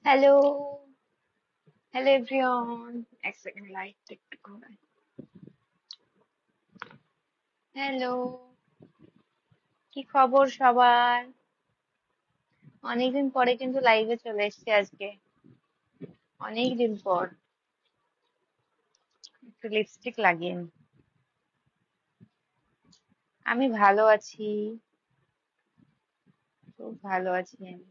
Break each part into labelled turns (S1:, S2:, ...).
S1: Hello, hello everyone. এক second light একটু কমাই। হ্যালো, কি খবর সবার? অনেকদিন পরে কিন্তু লাইভে চলে এসেছি আজকে, অনেকদিন পর। একটু লিপস্টিক লাগিয়ে নি। আমি ভালো আছি, খুব ভালো আছি আমি।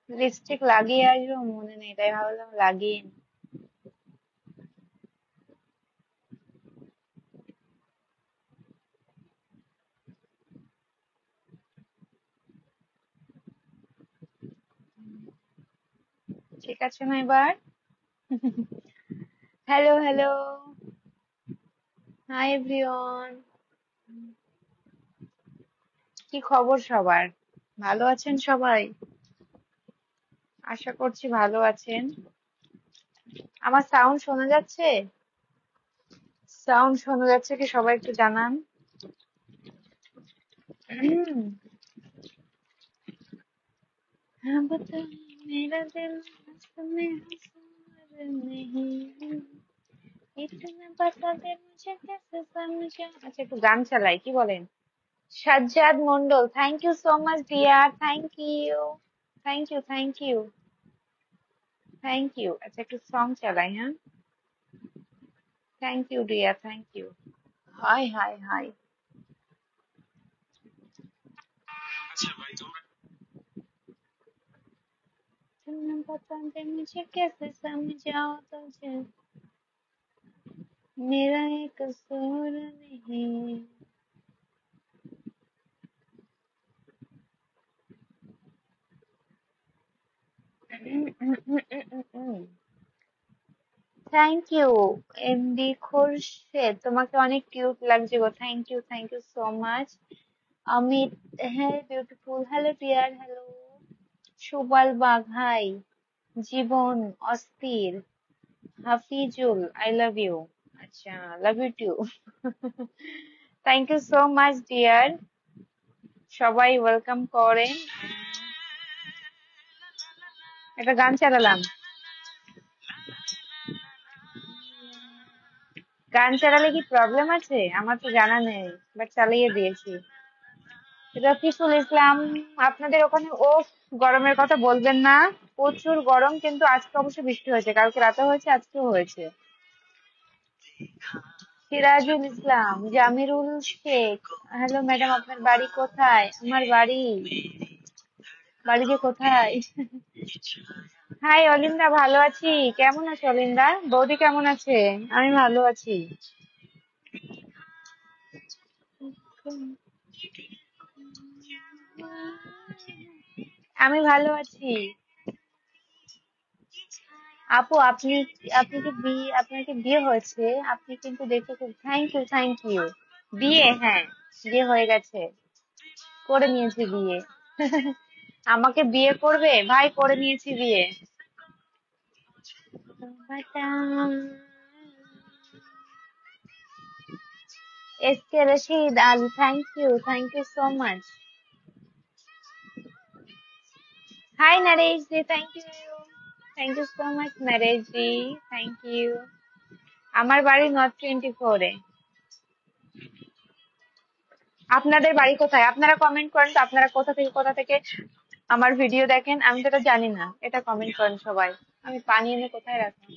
S1: লিপস্টিক লাগিয়ে আসবো মনে নেই, তাই ভাবলাম লাগিয়ে নি। ঠিক আছে না এবার? Hello hello, hi everyone. কি খবর সবার? ভালো আছেন সবাই? আশা করছি ভালো আছেন। আমার সাউন্ড শোনা যাচ্ছে? সাউন্ড শোনা যাচ্ছে কি সবাই একটু জানান। हाँ बता मेरा दिल तुम्हें हंसा नहीं इतना बता दे मुझे कैसे समझा। আচ্ছা একটু গান চালাই, কি বলেন? Sajjad Mondal, thank you so much dear, thank you, thank you, thank you, thank you. আচ্ছা একটু সং চালাই, হ্যাঁ? Thank you dear, thank you. Hi hi hi. तुमने बता दे मुझे कैसे समझाओ तुझे मेरा एक कसूर नहीं। থ্যাংক ইউ এমডি খোরশেদ, তোমাকে অনেক কিউট লাগছে গো। Thank you so much. Amit, হ্যাঁ beautiful. Hello dear, hello. Subal Bagh, hi. জীবন অস্থির, হাফিজুল, আই লাভ ইউ। আচ্ছা, love you too. Thank you so much dear, সবাই ওয়েলকাম করেন। একটা গান চালালাম। গান চালালে কি প্রবলেম আছে? আমার তো জানা নেই, বাট চালিয়ে দিয়েছি। রফিকুল ইসলাম, আপনাদের ওখানে ও গরমের কথা বলবেন না, প্রচুর গরম। কিন্তু আজকে অবশ্য বৃষ্টি হয়েছে, কালকে রাতে হয়েছে, আজকেও হয়েছে। সিরাজুল ইসলাম, জামিরুল শেখ, হ্যালো ম্যাডাম, আপনার বাড়ি কোথায়? আমার বাড়ি, বাড়ি যে কোথায়? হাই অলিন্দা, ভালো আছি। কেমন আছো অলিন্দা? বৌদি কেমন আছে? আমি ভালো আছি। আমি ভালো আছি। আপু আপনি, আপনি কি বিয়ে, আপনার কি বিয়ে হয়েছে? আপনি কিন্তু দেখতে খুব, থ্যাংক ইউ, থ্যাংক ইউ। বিয়ে, হ্যাঁ বিয়ে হয়ে গেছে, করে নিয়েছি বিয়ে। আমাকে বিয়ে করবে ভাই? করে নিয়েছি বিয়ে। S K Rashid Ali, thank you so much. Hi Naresh ji, thank you so much Naresh ji, thank you. আমার বাড়ি নর্থ 24-এ। আপনাদের বাড়ি কোথায়? আপনারা কমেন্ট করেন তো, আপনারা কোথা থেকে আমার ভিডিও দেখেন। আমি তো এটা জানি না, এটা কমেন্ট করেন সবাই। আমি পানি এনে কোথায় রাখলাম?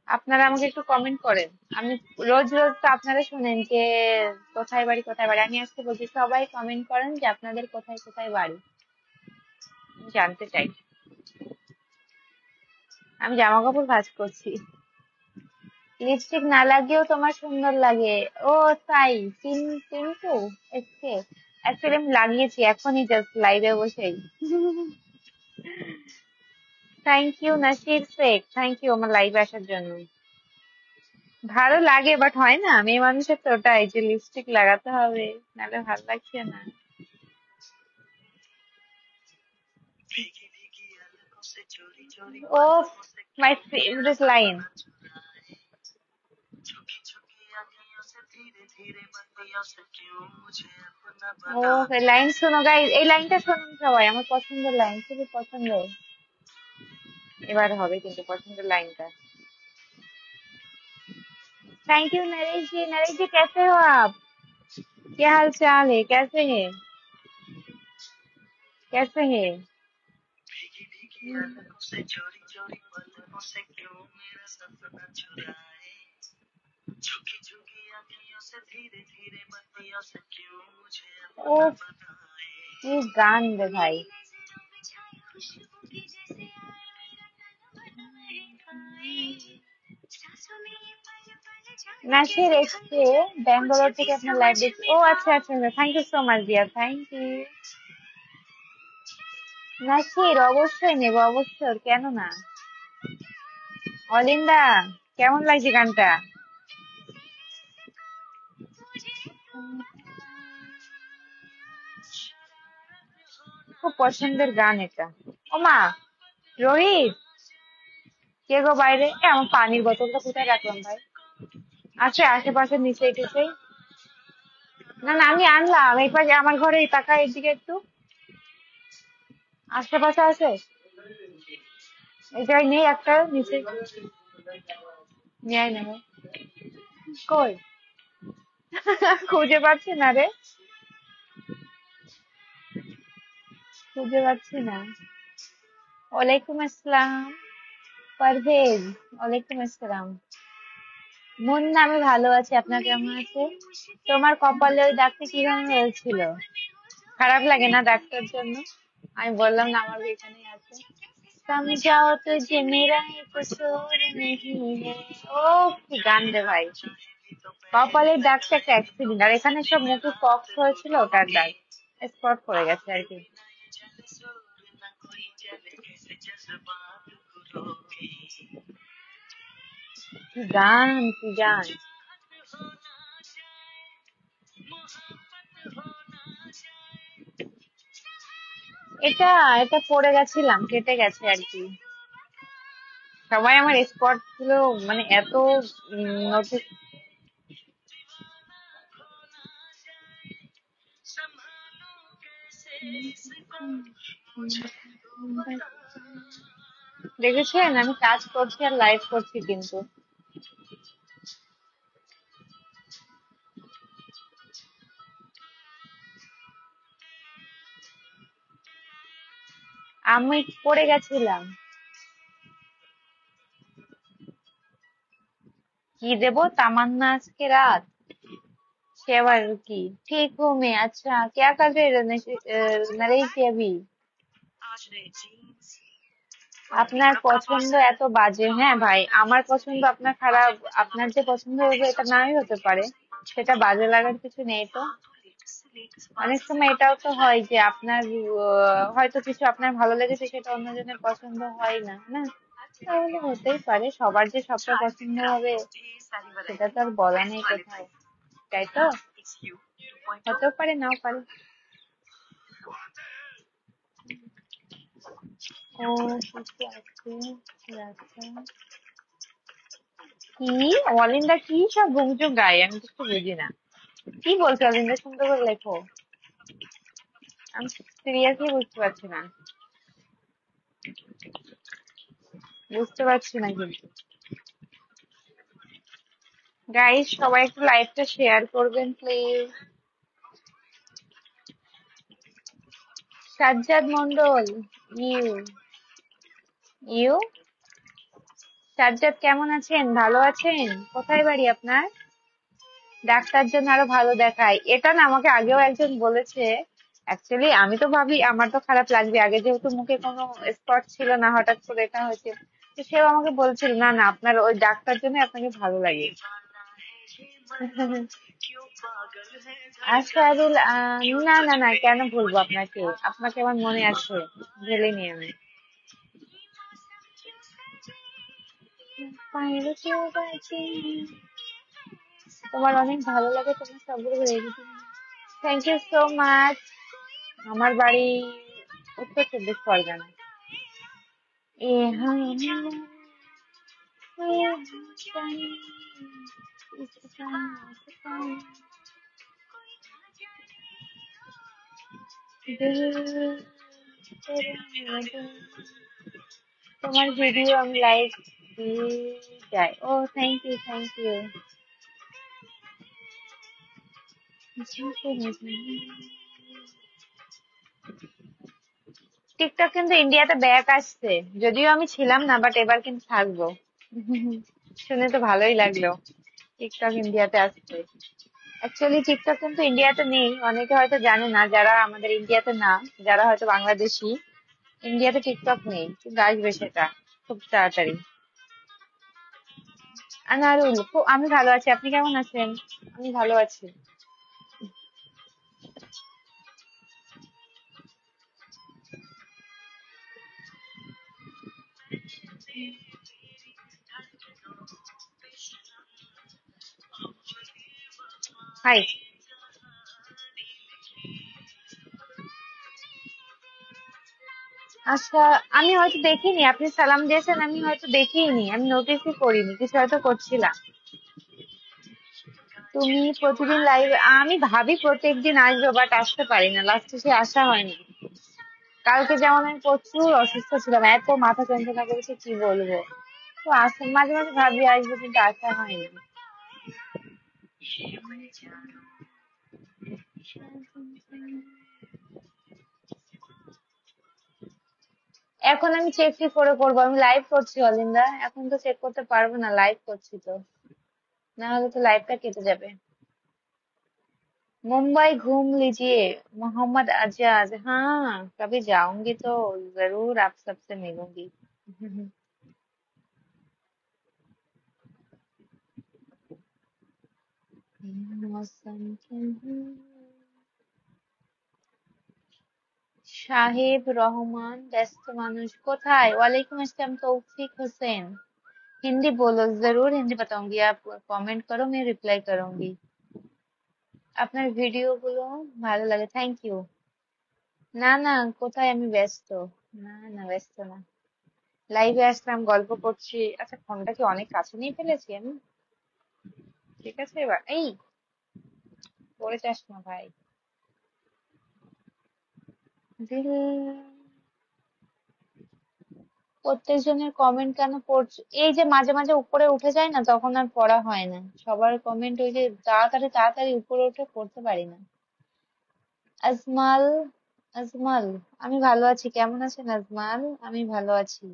S1: আপনারা আমাকে একটু কমেন্ট করেন। আমি রোজ রোজ তো আপনারা শুনেন যে কোথায় বাড়ি কোথায় বাড়ি, আমি আজকে বলছি সবাই কমেন্ট করেন যে আপনাদের কোথায় কোথায় বাড়ি, আমি জানতে চাই। আমি জামা কাপড় ভাঁজ করছি। লিপস্টিক না লাগিয়েও তোমার সুন্দর লাগে। ও তাই? পিন্টু এসকে, অ্যাকচুয়ালি আমি লাগিয়েছি এখনই জাস্ট লাইভে বসেই। Thank you Nasir Sheikh, thank you আমার লাইভে আসার জন্য। ভালো লাগে বাট হয় না, মেয়ে মানুষের তো ওটাই যে লিপস্টিক লাগাতে হবে, নাহলে ভালো লাগছে না। Oh my favourite line. ও লাইন শোনো গাইস, এই লাইনটা শুনুন সবাই, আমার পছন্দের লাইন, খুবই পছন্দের। এবার হবে কিন্তু পছন্দের লাইনটা। थैंक यू नरेश जी। नरेश जी कैसे हो आप? क्या हाल चाल है? कैसे है? कैसे है? ओ ये गान रे भाई। নাসির এসছে ব্যাঙ্গালোর থেকে আপনার লাইভ দেখছি। ও আচ্ছা আচ্ছা, thank you so much dear, thank you. Nasir অবশ্যই নেব, অবশ্যই, কেন না। অলিন্দা কেমন লাগছে গানটা? খুব পছন্দের গান এটা। ওমা রোহিত, কে গো বাইরে? আমার পানির বোতলটা কোথায় রাখলাম ভাই? আছে আশেপাশে, নিচে টিচে। না না আমি আনলাম, এই পাশে আমার ঘরে, তাকা এদিকে একটু, আশেপাশে আছে। এই জায়গায় নেই, একটা নিচে নিয়ে আয় না ভাই। কই? খুঁজে পাচ্ছি না রে, খুঁজে পাচ্ছি না। ওয়ালাইকুম আসসালাম পারভেজ, ওয়ালাইকুম আসসালাম। মুন্না আমি ভালো আছি, আপনার কেমন আছে? তোমার কপালে ওই দাগটা কিভাবে হয়েছিল? খারাপ লাগে না ডাক্তার জন্য? আমি বললাম না আমার এখানেই আছে। समझाओ तुझे मेरा ही कसूर नहीं है। ও কি গান রে ভাই। কপালের দাগটা একটা অ্যাক্সিডেন্ট, আর এখানে সব মুখে পক্স হয়েছিল, ওটার দাগ স্পট পড়ে গেছে আর কি। কি গান, কি গান। এটা এটা পড়ে গেছিলাম, কেটে গেছে আর কি। সবাই আমার স্পট গুলো মানে এত নোটিস। দেখেছেন আমি কাজ করছি আর লাইভ করছি কিন্তু। আমি পড়ে গেছিলাম। কি দেবো? তামান্না আজকে রাত, সে আবার কি? ঠিক হো মে, আচ্ছা क्या कर रहे नरेश जी अभी? আপনার পছন্দ এত বাজে। হ্যাঁ ভাই, আমার পছন্দ আপনার খারাপ, আপনার যে পছন্দ হবে এটা নাই হতে পারে, সেটা বাজে লাগার কিছু নেই তো। অনেক সময় এটাও তো হয় যে আপনার হয়তো কিছু আপনার ভালো লেগেছে, সেটা অন্যজনের পছন্দ হয় না, না? তাহলে হতেই পারে, সবার যে সবটা পছন্দ হবে সেটা তো আর বলা নেই কোথাও, তাই তো? হতেও পারে, নাও পারে। ও কিছু আছে রাস্তা। কি অলিন্দা কি সব গুমচুম গায়ে, আমি কিছু বুঝি না। কি বলছো অলিন্দা, সুন্দর করে লেখো। আমি সিরিয়াসলি বুঝতে পারছি না, বুঝতে পারছি না কিন্তু। গাইস সবাই একটু লাইভটা শেয়ার করবেন please. Sajjad Mondal, you you Sajjad কেমন আছেন? ভালো আছেন? কোথায় বাড়ি আপনার? ডাক্তার জন্য আরো ভালো দেখায়, এটা না আমাকে আগেও একজন বলেছে। অ্যাকচুয়ালি আমি তো ভাবি আমার তো খারাপ লাগবে, আগে যেহেতু মুখে কোনো স্পট ছিল না, হঠাৎ করে এটা হয়েছে। তো সেও আমাকে বলছিল না না আপনার ওই ডাক্তার জন্য আপনাকে ভালো লাগে। আশারুল না না না, কেন ভুলবো আপনাকে? আপনাকে আমার মনে আছে, ভুলিনি আমি। তোমার অনেক ভালো লাগে, তোমার সবগুলো থ্যাংক ইউ সো মাচ। আমার বাড়ি উত্তর চব্বিশ পরগনা। এ হাম তোমার ভিডিও আমি লাইক দিয়ে যাই। Oh thank you, thank you. TikTok কিন্তু ইন্ডিয়াতে ব্যাক আসছে, যদিও আমি ছিলাম না, বাট এবার কিন্তু থাকবো। শুনে তো ভালোই লাগলো টিকটক ইন্ডিয়াতে আসছে। অ্যাকচুয়ালি টিকটক কিন্তু ইন্ডিয়াতে নেই, অনেকে হয়তো জানে না, যারা আমাদের ইন্ডিয়াতে না, যারা হয়তো বাংলাদেশি, ইন্ডিয়াতে টিকটক নেই, কিন্তু আসবে সেটা খুব তাড়াতাড়ি। আনারুল, আমি ভালো আছি, আপনি কেমন আছেন? আমি ভালো আছি। হাই। আচ্ছা, আমি হয়তো দেখিনি, আপনি সালাম দিয়েছেন, আমি হয়তো দেখিনি, আমি নোটিসই করিনি, কিছু হয়তো করছিলাম। তুমি প্রতিদিন লাইভ, আমি ভাবি প্রত্যেকদিন আসবো, বাট আসতে পারি না, লাস্টে সে আসা হয়নি। কালকে যেমন আমি প্রচুর অসুস্থ ছিলাম, এত মাথা যন্ত্রণা করেছে কি বলবো। তো মাঝে মাঝে ভাবি আসবো, কিন্তু আসা হয়নি। এখন আমি চেক কি করে করবো? আমি লাইভ করছি অলিন্দা, এখন তো চেক করতে পারবো না, লাইভ করছি তো, না হলে তো লাইভটা কেটে যাবে। मुंबई घूम लीजिए मोहम्मद आजाद। हाँ, कभी जाऊंगी तो जरूर आप सबसे मिलूंगी। मौसम সাহেব রহমান, ব্যস্ত মানুষ কোথায়? ওয়ালাইকুম আসসালাम तौफीक हुसैन। हिंदी बोलो, जरूर हिंदी बताऊंगी, आप कमेंट करो, मैं रिप्लाई करूंगी। আপনার ভিডিও গুলো ভালো লাগে, থ্যাংক ইউ। না না, কোথায় আমি ব্যস্ত? না না, ব্যস্ত না, লাইভে আসলাম, গল্প করছি। আচ্ছা, ফোনটা কি অনেক কাছে নিয়ে ফেলেছি আমি? ঠিক আছে এবার, এই পড়ে যাস না ভাই। দিল, প্রত্যেকজনের কমেন্ট কেন পড়ছো? এই যে মাঝে মাঝে উপরে উঠে যায় না, তখন আর পড়া হয় না। সবার কমেন্ট ওই যে তাড়াতাড়ি তাড়াতাড়ি উপরে উঠে পড়তে পারি না। আজমাল, আজমাল, আমি ভালো আছি, কেমন আছেন আজমাল? আমি ভালো আছি।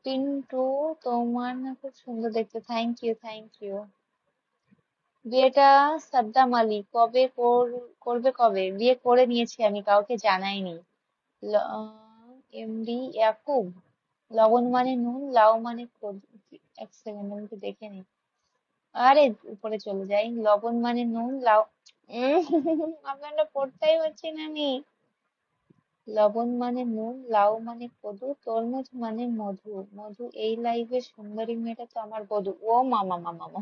S1: পিন্টু, তোমার না খুব সুন্দর দেখতে, থ্যাংক ইউ, থ্যাংক ইউ। বিয়েটা সাদ্দাম আলী কবে করবে কবে? বিয়ে করে নিয়েছি আমি, কাউকে জানাইনি। এমডি ইয়াকুব, লবণ মানে নুন, লাউ মানে এক সেকেন্ড, আমি তো দেখে নিই। আরে উপরে চলে যাই। লবণ মানে নুন, লাউ আপনারা পড়তেই পারছি না আমি। লবণ মানে নুন, লাউ মানে কদু, তরমুজ মানে মধু, মধু এই লাইভে সুন্দরী মেয়েটা তো আমার বধূ। ও মামা মামা মামা।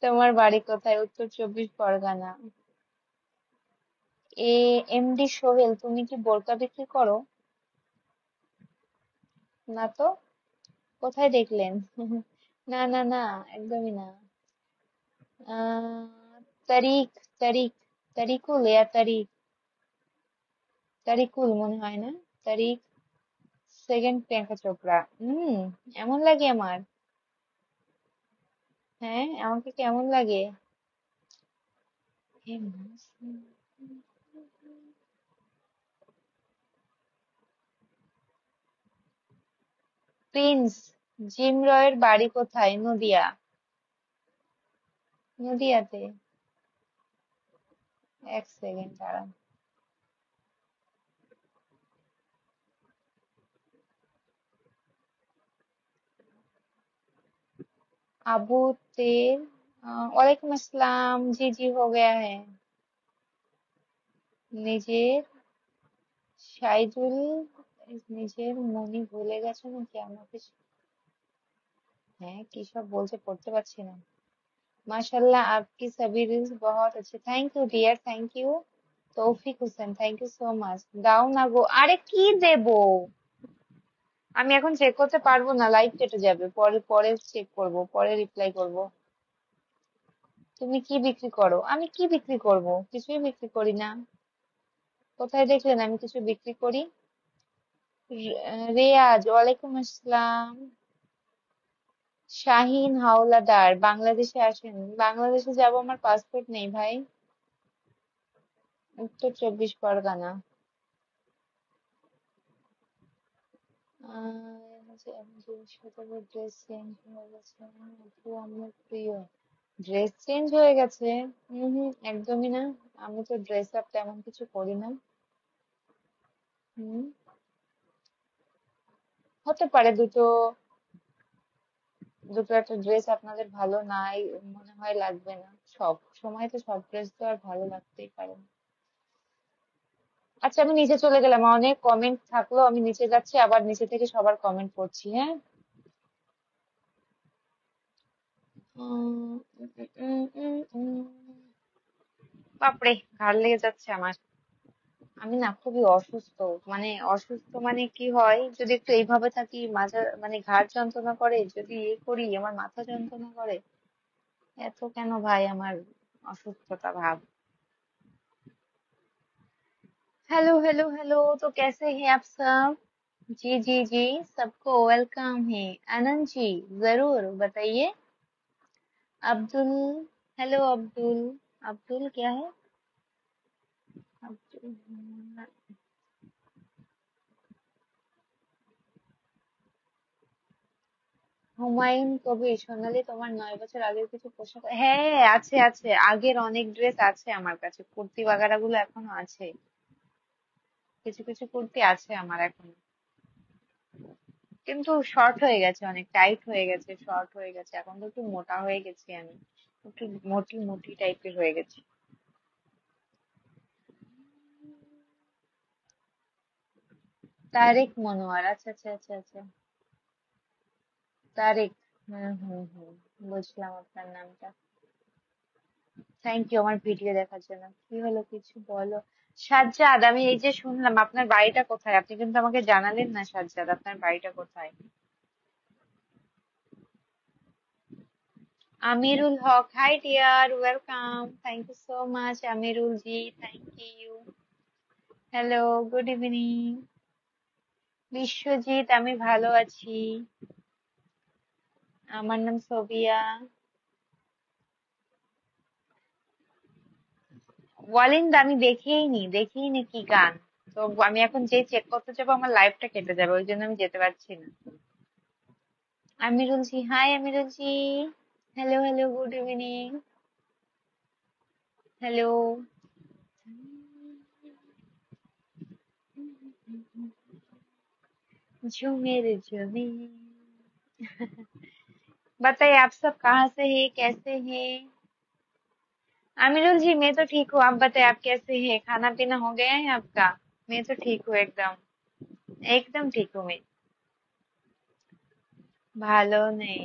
S1: তোমার বাড়ি কোথায়? উত্তর চব্বিশ পরগনা। এমডি সোহেল, তুমি কি বোরকা বিক্রি করো? না তো, কোথায় দেখলেন? না না না, একদমই না। আহ তারিক, তারিক, তারিকুল, তারিকুল মনে হয় না? তারিক, সেকেন্ড প্রিয়াঙ্কা চোপড়া। এমন লাগে আমার? হ্যাঁ, আমাকে কেমন লাগে? প্রিন্স, জিম রয়ের বাড়ি কোথায়? নদিয়া। নদিয়াতে। এক সেকেন্ড দাঁড়ান। अबू तेर वालेकुम अस्सलाम। जी जी हो गया है। নিজের সাইদুল নিজের মনি ভুলে গেছো নাকি আমাকে? হ্যাঁ কি সব বলছে পড়তে পারছি না। माशाल्लाह आपकी सभी रील्स बहुत अच्छे। Thank you dear, thank you. Taufiq Hossain, thank you so much. দাও না গো। আরে কি দেবো? আমি এখন চেক করতে পারবো না, লাইভ কেটে যাবে। পরে পরে চেক করব, পরে রিপ্লাই করব। তুমি কি বিক্রি করো? আমি কি বিক্রি করব? কিছুই বিক্রি করি না। কোথায় দেখলেন আমি কিছু বিক্রি করি? রেয়াজ, ওয়ালাইকুম আসসালাম। শাহিন হাওলাদার, বাংলাদেশে আসেন। বাংলাদেশে যাব, আমার পাসপোর্ট নেই ভাই। উত্তর 24 পরগনা। জিনিসপত্র ড্রেস চেঞ্জ হয়ে গেছে। আপু আমার প্রিয় ড্রেস চেঞ্জ হয়ে গেছে? হম, একদমই না। আমি তো ড্রেস আপ তেমন কিছু করি না। হম, হতে পারে দুটো দুটো একটা ড্রেস আপনাদের ভালো নাই, মনে হয় লাগবে না। সব সময় তো সব ড্রেস তো আর ভালো লাগতেই পারে না। আচ্ছা আমি নিচে চলে গেলাম, অনেক কমেন্ট থাকলো, আমি নিচে যাচ্ছি, আবার নিচে থেকে সবার কমেন্ট পড়ছি, হ্যাঁ। উম, উম, উম, উম, বাপরে, ঘাড় লেগে যাচ্ছে আমার। আমি না খুবই অসুস্থ। মানে অসুস্থ মানে কি হয়, যদি একটু এইভাবে থাকি মাঝে মানে ঘাড় যন্ত্রণা করে, যদি করি আমার মাথা যন্ত্রণা করে। এত কেন ভাই আমার অসুস্থতা ভাব। हेलो हेलो हेलो, तो कैसे हैं आप सब? जी जी जी, सबको वेलकम है। आनंद जी, जरूर बताइए। अब्दुल, हेलो अब्दुल। अब्दुल क्या है? अब्दुल হুমায়ুন কবির, সোনালি তোমার 9 বছর আগের কিছু পোশাক? হ্যাঁ আছে আছে, আগের অনেক ড্রেস আছে আমার কাছে, কুর্তি বাগারা গুলো এখনো আছে। কিছু কিছু কুর্তি আছে আমার এখনো, কিন্তু শর্ট হয়ে গেছে, অনেক টাইট হয়ে গেছে, শর্ট হয়ে গেছে। এখন তো একটু মোটা হয়ে গেছি আমি, একটু মোটি মোটি টাইপের হয়ে গেছি। তারেক মনোয়ার, আচ্ছা আচ্ছা আচ্ছা আচ্ছা। তারেক, হুম, বুঝলাম আপনার নামটা। থ্যাংক ইউ আমার ভিডিও দেখার জন্য। কি হলো, কিছু বলো। সাজ্জাদ, আমি এই যে শুনলাম আপনার বাড়িটা কোথায়, আপনি কিন্তু আমাকে জানালেন না সাজ্জাদ, আপনার বাড়িটা কোথায়? Amirul Haque, hi dear, welcome, thank you so much Amirul ji, thank you. Hello, good evening. Biswajit, আমি ভালো আছি। আমার নাম সোবিয়া। ওয়ালিন্দ, আমি দেখিনি কি গান। তো আমি এখন যে চেক করতে যাবো আমার লাইভটা কেটে যাবে, ওই জন্য আমি যেতে পারছি না। Amirul ji, hi Amirul ji. Hello hello, good evening. Hello. झूमेर झूमे। बताइए आप सब कहाँ से हैं, कैसे हैं? आमिरुल जी, मैं तो ठीक हूँ, आप बताइए आप कैसे हैं, खाना पीना हो गया है आपका? मैं तो ठीक हूँ एकदम, एकदम ठीक हूँ मैं। ভালো নেই।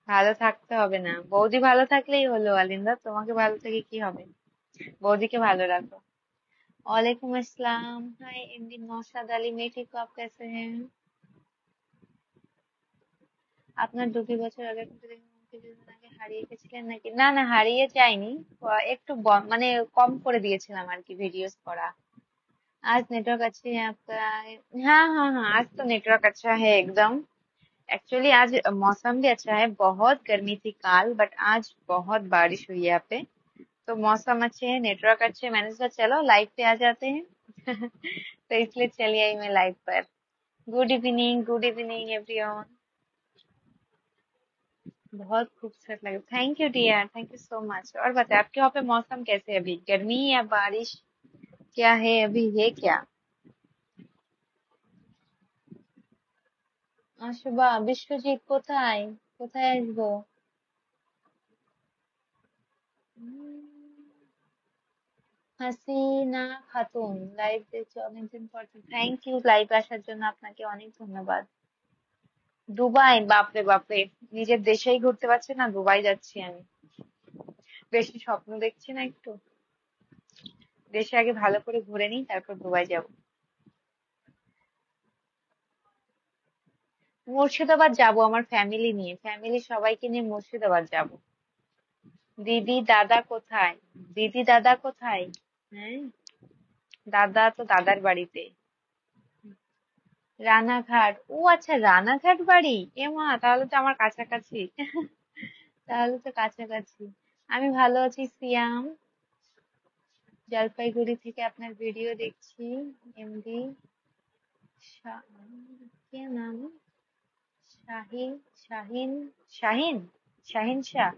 S1: ভালো থাকতে হবে না, বৌদি ভালো থাকলেই হলো। আলিন্দা, তোমাকে ভালো থেকে কি হবে? বৌদিকে ভালো রাখো। वालेकुम अस्सलाम, हाय एमडी नौशाद अली, मैं ठीक हूँ, आप कैसे हैं? আপনার 2 বছর আগে কিছুদিন আগে হারিয়ে গেছিলেন নাকি? না না, হারিয়ে যায়নি। একটু মানে কম করে দিয়েছিলাম আর কি ভিডিওস করা। आज नेटवर्क अच्छे हैं आपका? हाँ हाँ हाँ, आज तो नेटवर्क अच्छा है एकदम। एक्चुअली आज मौसम भी अच्छा है, बहुत गर्मी थी काल, बट आज बहुत बारिश हुई है यहाँ पे। तो मौसम अच्छे है, नेटवर्क अच्छे है, मैंने सोचा चलो लाइव पे आ जाते हैं। तो इसलिए चली आई मैं लाइव पर। Good evening everyone. बहुत खूबसूरत लगे, thank you dear, thank you so much. और बताए आपके वहाँ पे मौसम कैसे है अभी, गर्मी या बारिश, क्या है अभी, है क्या? शुभा, বিশ্বজিৎ কোথায়? কোথায় আসবো? উম, হাসিনা খাতুন লাইভ দেখছি অনেকদিন পর। থ্যাংক ইউ লাইভ আসার জন্য, আপনাকে অনেক ধন্যবাদ। দুবাই, বাপরে বাপরে, নিজের দেশেই ঘুরতে পারছি না, দুবাই যাচ্ছি আমি। বেশি স্বপ্ন দেখছি না একটু? দেশে আগে ভালো করে ঘুরে নিই, তারপর দুবাই যাব। মুর্শিদাবাদ যাব আমার ফ্যামিলি নিয়ে, ফ্যামিলি সবাইকে নিয়ে মুর্শিদাবাদ যাব। দিদি দাদা কোথায়? দিদি দাদা কোথায়? হ্যাঁ, দাদা তো দাদার বাড়িতে। রানাঘাট, ও আচ্ছা, রানাঘাট বাড়ি। এ মা, তাহলে তো আমার কাছাকাছি। তাহলে তো কাছাকাছি। আমি ভালো আছি সিয়াম, জলপাইগুড়ি থেকে আপনার ভিডিও দেখছি। এমডি কে নাম? শাহিন, শাহিন, শাহিন, শাহিন শাহ।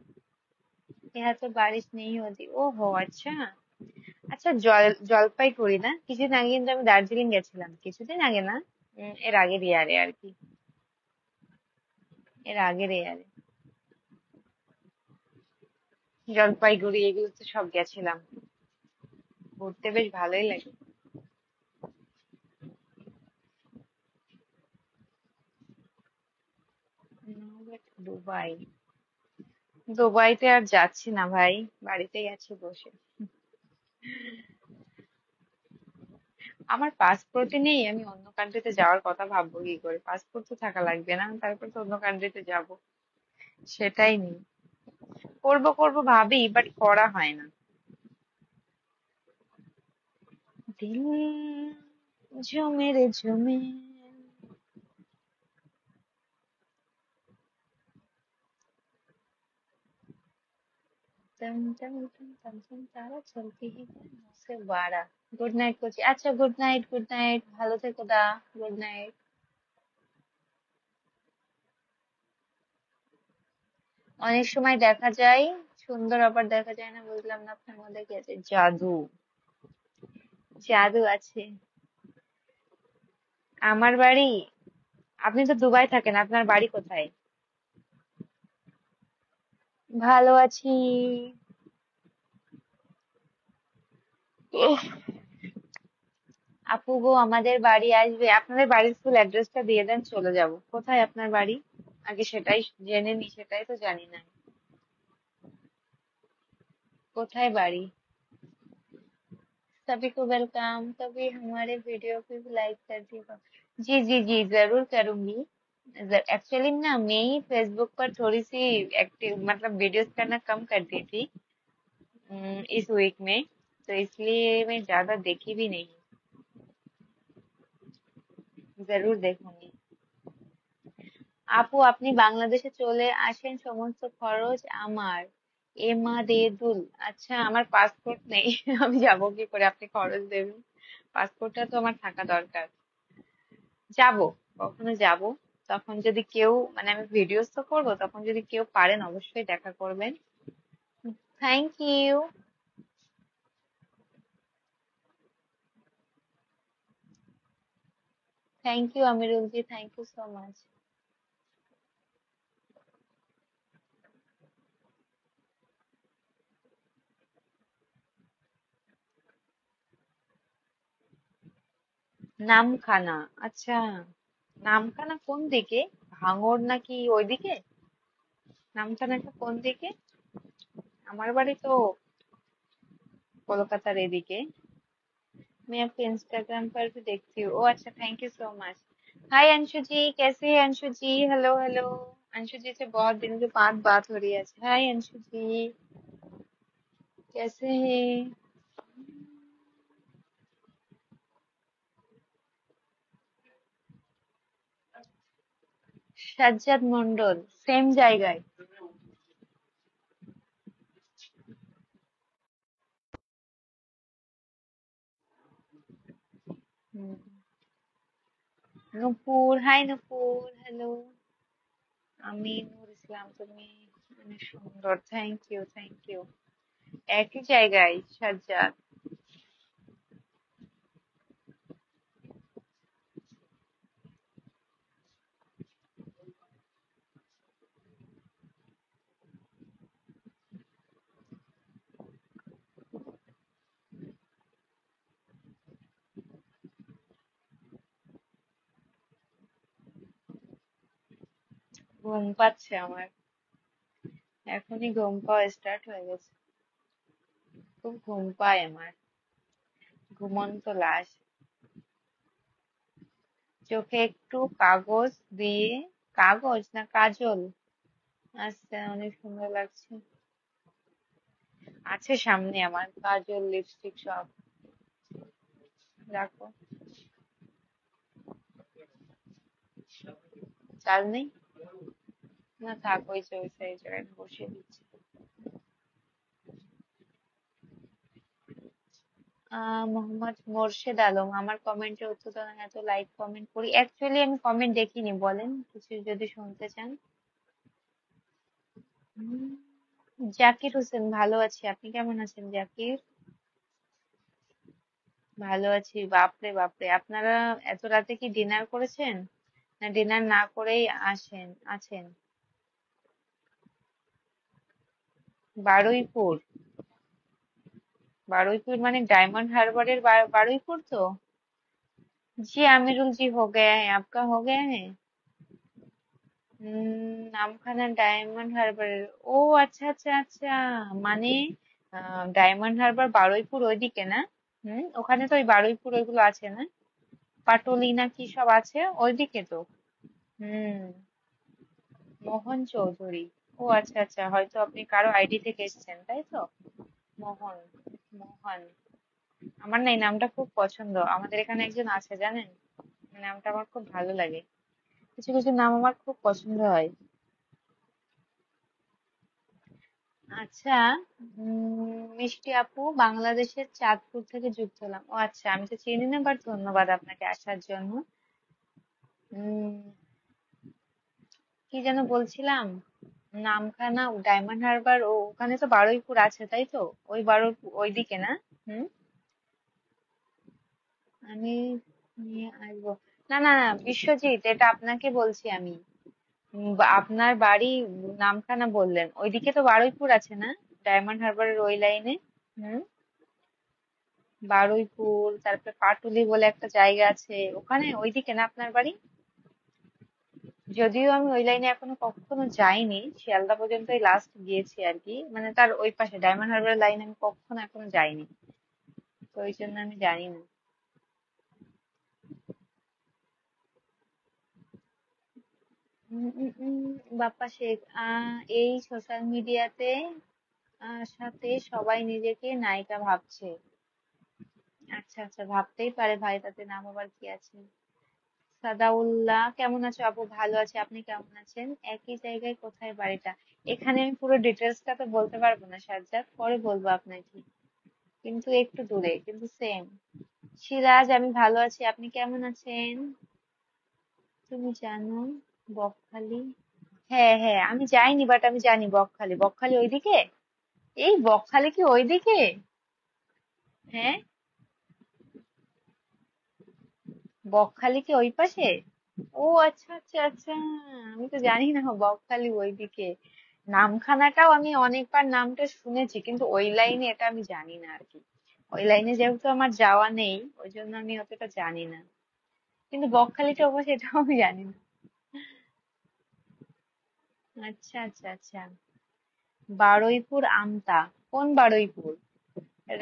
S1: यहाँ तो बारिश नहीं होती। ও হো, আচ্ছা। আচ্ছা, জলপাইগুড়ি না? কিছুদিন আগে কিন্তু আমি দার্জিলিং গেছিলাম, কিছুদিন আগে না, এর আগের ইয়ারে আর কি, এর আগের ইয়ারে। জলপাইগুড়ি এগুলো তো সব গেছিলাম, ঘুরতে বেশ ভালোই লাগে। দুবাই, দুবাইতে আর যাচ্ছি না ভাই, বাড়িতেই আছি বসে। আমার পাসপোর্টই নেই, আমি অন্য কান্ট্রিতে যাওয়ার কথা ভাববো কি করে? পাসপোর্ট তো থাকা লাগবে না, তারপর তো অন্য কান্ট্রিতে যাব, সেটাই নেই। করবো করবো ভাবি, বাট করা হয় না। দিল जो मेरे झूमे, टम टम टम टम टम तारा चलती है से बाड़ा। গুড নাইট করছি, আচ্ছা গুড নাইট, গুড নাইট, ভালো থেকো দা। Good night. অনেক সময় দেখা যায় সুন্দর, আবার দেখা যায় না, বুঝলাম না আপনার মধ্যে কি আছে? জাদু, জাদু আছে। আমার বাড়ি, আপনি তো দুবাই থাকেন, আপনার বাড়ি কোথায়? ভালো আছি। উফ, আপু গো, আমাদের বাড়ি আসবে? আপনাদের বাড়ির ফুল অ্যাড্রেসটা দিয়ে দেন, চলে যাব। কোথায় আপনার বাড়ি? আগে সেটাই জেনে নি, সেটাই তো জানি না। কোথায় बाड़ी? सभी को वेलकम, कभी हमारे वीडियो पे भी लाइक कर दिएगा। जी जी जी, जरूर करूंगी। एक्चुअली ना, मैं ही फेसबुक पर थोड़ी सी एक्टिव, मतलब वीडियोस करना कम कर दी थी इस वीक में, तो इसलिए मैं ज्यादा देखी भी नहीं। जरूर देखूंगी। আপু আপনি বাংলাদেশে চলে আসেন, সমস্ত খরচ আমার। এমাদেদুল, আচ্ছা, আমার পাসপোর্ট নেই। আমি যাব কি করে, আপনি খরচ দেবেন? পাসপোর্টটা তো আমার থাকা দরকার। যাব, কখনো যাব, তখন যদি কেউ, মানে আমি ভিডিওস তো করবো, তখন যদি কেউ পারেন অবশ্যই দেখা করবেন। Thank you. Thank you Amirul ji, thank you so much. Namkhana, আচ্ছা। নামখানা কোন দিকে? ভাঙড় নাকি ওইদিকে? নামখানাটা কোন দিকে? আমার বাড়ি তো কলকাতার এদিকে। मैं आपके इंस्टाग्राम पर भी देखती हूँ। ओ अच्छा, thank you so much. Hi Anshu ji, कैसे हैं अंशु जी? Hello hello. अंशु जी से बहुत दिन के बाद बात हो रही है। हाय अंशु जी, कैसे हैं? সাজ্জাদ মন্ডল, সেম জায়গায়। হুম। নুপুর, হাই নুপুর, হ্যালো। আমি নূর ইসলাম, তুমি অনেক সুন্দর, থ্যাংক ইউ থ্যাংক ইউ। একই জায়গায় সাজ্জাদ। ঘুম পাচ্ছে আমার, এখনই ঘুম পাওয়া স্টার্ট হয়ে গেছে। খুব ঘুম পায় আমার, ঘুমন্ত লাশ। চোখে একটু কাগজ দিয়ে, কাগজ না কাজল, আচ্ছা অনেক সুন্দর লাগছে। আছে সামনে আমার কাজল লিপস্টিক সব, রাখো। চাল নেই, না থাক, ওই যে ওই সেই জায়গায় বসিয়ে দিচ্ছি। মোহাম্মদ মোর্শেদ আলম, আমার কমেন্টের উত্তর দেন, এত লাইক কমেন্ট করি, অ্যাকচুয়ালি আমি কমেন্ট দেখিনি, বলেন কিছু যদি শুনতে চান। উম, জাকির হোসেন, ভালো আছি, আপনি কেমন আছেন জাকির? ভালো আছি। বাপরে বাপরে, আপনারা এত রাতে কি ডিনার করেছেন, না ডিনার না করেই আছেন? বারুইপুর? बारुईपुर माने डायमंड हार्बर बारुईपुर तो। जी आमिरुल जी, हो गया है, आपका हो गया है? নামখানা ডায়মন্ড হারবার। ও আচ্ছা আচ্ছা আচ্ছা, মানে ডায়মন্ড হারবার বারুইপুর ওইদিকে না? ওখানে তো ওই বারুইপুর ওইগুলো আছে না, পাটুলি না কি সব আছে ওইদিকে তো। হুম। মোহন চৌধুরী, ও আচ্ছা আচ্ছা, হয়তো আপনি কারো আইডি থেকে এসেছেন তাই তো। মোহন, মোহন, আমার না এই নামটা খুব পছন্দ, আমাদের এখানে একজন আছে জানেন, নামটা আমার খুব ভালো লাগে। কিছু কিছু নাম আমার খুব পছন্দ হয়। আচ্ছা, মিষ্টি আপু, বাংলাদেশের চাঁদপুর থেকে যুক্ত হলাম। ও আচ্ছা, আমি তো চিনি না, বাট ধন্যবাদ আপনাকে আসার জন্য। উম কি যেন বলছিলাম, নামখানা ডায়মন্ড হারবার, ও ওখানে তো বারুইপুর আছে তাই তো, ওই বারুইপুর ওইদিকে না? হুম। আমি নিয়ে আসবো। না না না, বিশ্বজিৎ, এটা আপনাকে বলছি আমি। আপনার বাড়ি নামখানা বললেন, ওইদিকে তো বারুইপুর আছে না, ডায়মন্ড হারবারের ওই লাইনে? হুম। বারুইপুর, তারপরে পাটুলি বলে একটা জায়গা আছে, ওখানে ওইদিকে না আপনার বাড়ি? যদিও আমি ওই লাইনে এখনো কখনো যাইনি, শিয়ালদা পর্যন্তই লাস্ট গিয়েছি আর কি, মানে তার ওই পাশে ডায়মন্ড হারবার লাইন আমি কখনো এখনো যাইনি, তো ওই জন্য আমি জানি না। বাপ্পা শেখ, এই সোশ্যাল মিডিয়াতে সাথে সবাই নিজেকে নায়িকা ভাবছে। আচ্ছা আচ্ছা, ভাবতেই পারে ভাই, তাতে নাম আবার কি আছে। সাদাউল্লাহ, কেমন আছো আপু? ভালো আছে, আপনি কেমন আছেন? একই জায়গায়, কোথায় বাড়িটা? এখানে আমি পুরো ডিটেলসটা তো বলতে পারবো না সাজ্জাদ, পরে বলবো আপনাকে, কিন্তু একটু দূরে, কিন্তু সেম। সিরাজ, আমি ভালো আছি, আপনি কেমন আছেন? তুমি জানো বকখালি? হ্যাঁ হ্যাঁ, আমি যাইনি, বাট আমি জানি বকখালি, বকখালি ওইদিকে। এই বকখালি কি ওইদিকে? হ্যাঁ, বকখালি কি ওই পাশে? ও আচ্ছা আচ্ছা আচ্ছা, আমি তো জানি না বকখালি ওইদিকে। নামখানাটাও আমি অনেকবার নামটা শুনেছি, কিন্তু ওই লাইনে এটা আমি জানি না আর কি। ওই লাইনে যেহেতু আমার যাওয়া নেই, ওই জন্য আমি অতটা জানি না। কিন্তু বকখালিটা অবশ্য এটাও আমি জানি না। আচ্ছা আচ্ছা আচ্ছা। বারুইপুর আমতা, কোন বারুইপুর?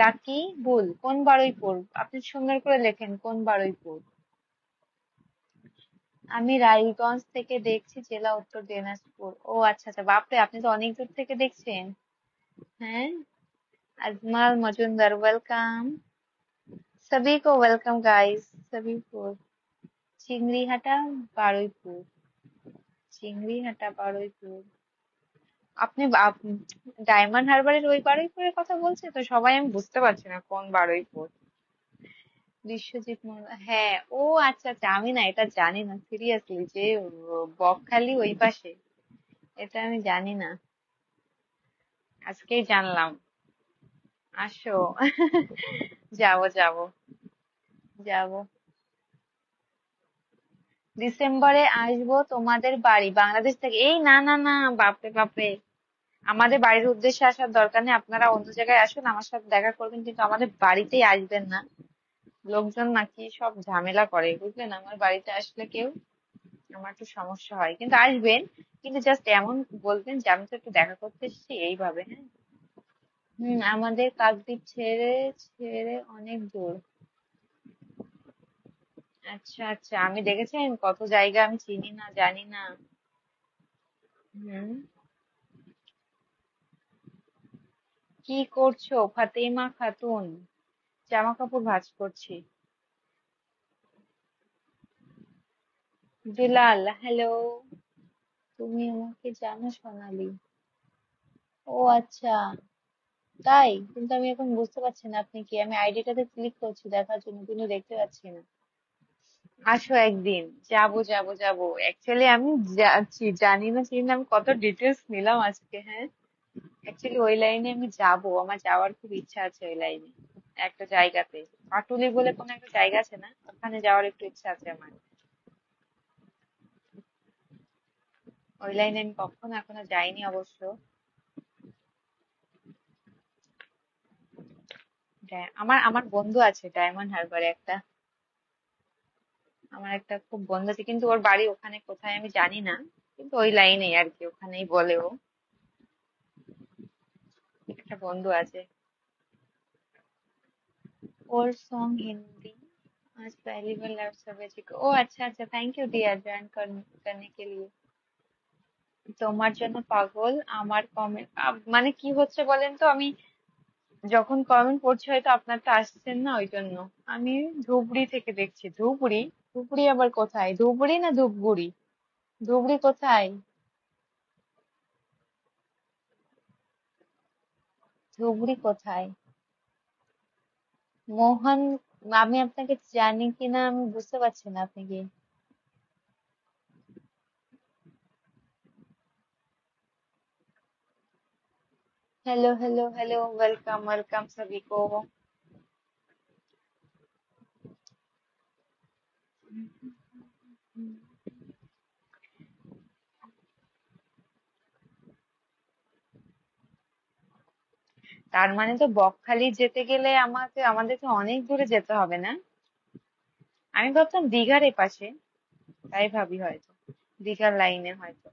S1: রাকি বুল, কোন বারুইপুর? আপনি সুন্দর করে লেখেন কোন বারুইপুর। আমি রায়গঞ্জ থেকে দেখছি, জেলা উত্তর দিনাজপুর। ও আচ্ছা আচ্ছা, বাপরে, আপনি তো অনেক দূর থেকে দেখছেন। হ্যাঁ। अजमल मजुमदार, वेलकम, सभी को वेलकम गाइस, सभी को। চিংড়িহাটা বারুইপুর, চিংড়িহাটা বারুইপুর। আপনি ডায়মন্ড হারবারের ওই বারুইপুরের কথা বলছেন তো, সবাই, আমি বুঝতে পারছি না কোন বারুইপুর। বিশ্বজিৎ মোল্লা, হ্যাঁ। ও আচ্ছা আচ্ছা, আমি না এটা জানি না সিরিয়াসলি, যে বকখালি ওই পাশে, এটা আমি জানি না, আজকেই জানলাম। আসো। যাবো যাবো, যাবো। ডিসেম্বরে আসবো তোমাদের বাড়ি, বাংলাদেশ থেকে। এই না না না, বাপরে বাপরে, আমাদের বাড়ির উদ্দেশ্যে আসার দরকার নেই, আপনারা অন্য জায়গায় আসুন, আমার সাথে দেখা করবেন, কিন্তু আমাদের বাড়িতেই আসবেন না। লোকজন নাকি সব ঝামেলা করে বুঝলেন, আমার বাড়িতে আসলে কেউ। আমার একটু সমস্যা হয়, কিন্তু আসবেন। কিন্তু জাস্ট এমন বলবেন যে আমি তো একটু দেখা করতে এসেছি, এইভাবে, হ্যাঁ। আমাদের কাকদ্বীপ ছেড়ে ছেড়ে অনেক দূর। আচ্ছা আচ্ছা, আমি দেখেছেন কত জায়গা আমি চিনি না, জানি না। হুম। কি করছো ফাতেমা খাতুন? জামা কাপড় ভাঁজ করছি। দুলাল, হ্যালো। তুমি আমাকে জানো সোনালি? ও আচ্ছা, তাই? কিন্তু আমি এখন বুঝতে পারছি না আপনি কি। আমি আইডিটাতে ক্লিক করছি দেখার জন্য, কিন্তু দেখতে পাচ্ছি না। আসো একদিন। যাবো যাবো যাবো, অ্যাকচুয়ালি আমি যাচ্ছি, জানি না চিনি না, আমি কত ডিটেলস নিলাম আজকে, হ্যাঁ। অ্যাকচুয়ালি ওই লাইনে আমি যাবো, আমার যাওয়ার খুব ইচ্ছা আছে ওই লাইনে, একটা জায়গাতে। পাটুলি বলে কোনো একটা জায়গা আছে না, ওখানে যাওয়ার একটু ইচ্ছা আছে আমার। ওই লাইনে আমি কখনো এখনো যাইনি অবশ্য। আমার আমার বন্ধু আছে ডায়মন্ড হারবারে একটা। আমার একটা খুব বন্ধু আছে, কিন্তু ওর বাড়ি ওখানে কোথায় আমি জানি না। কিন্তু ওই লাইনেই আর কি, ওখানেই বলে ও। একটা বন্ধু আছে। और सॉन्ग हिंदी आज पहली बार लाइव सर्वे को। ओ अच्छा अच्छा, थैंक यू डियर ज्वाइन करने के लिए। তোমার জন্য পাগল আমার কমেন্ট, মানে কি হচ্ছে বলেন তো, আমি যখন কমেন্ট পড়ছি হয়তো আপনারটা আসছেন না, ওই জন্য। আমি ধুবড়ি থেকে দেখছি। ধুবড়ি? ধুবড়ি আবার কোথায়? ধুবড়ি না ধূপগুড়ি? ধুবড়ি কোথায়? ধুবড়ি কোথায়? মোহন। আমি আপনাকে জানি কিনা আমি বুঝতে পারছি না, আপনি কি। Hello hello hello, welcome welcome सभी को। তার মানে তো বকখালি যেতে গেলে আমাদেরকে অনেক দূরে যেতে হবে না? আমি ভাবতাম দীঘার এপাশে, তাই ভাবি হয়তো দীঘার লাইনে হয়তো।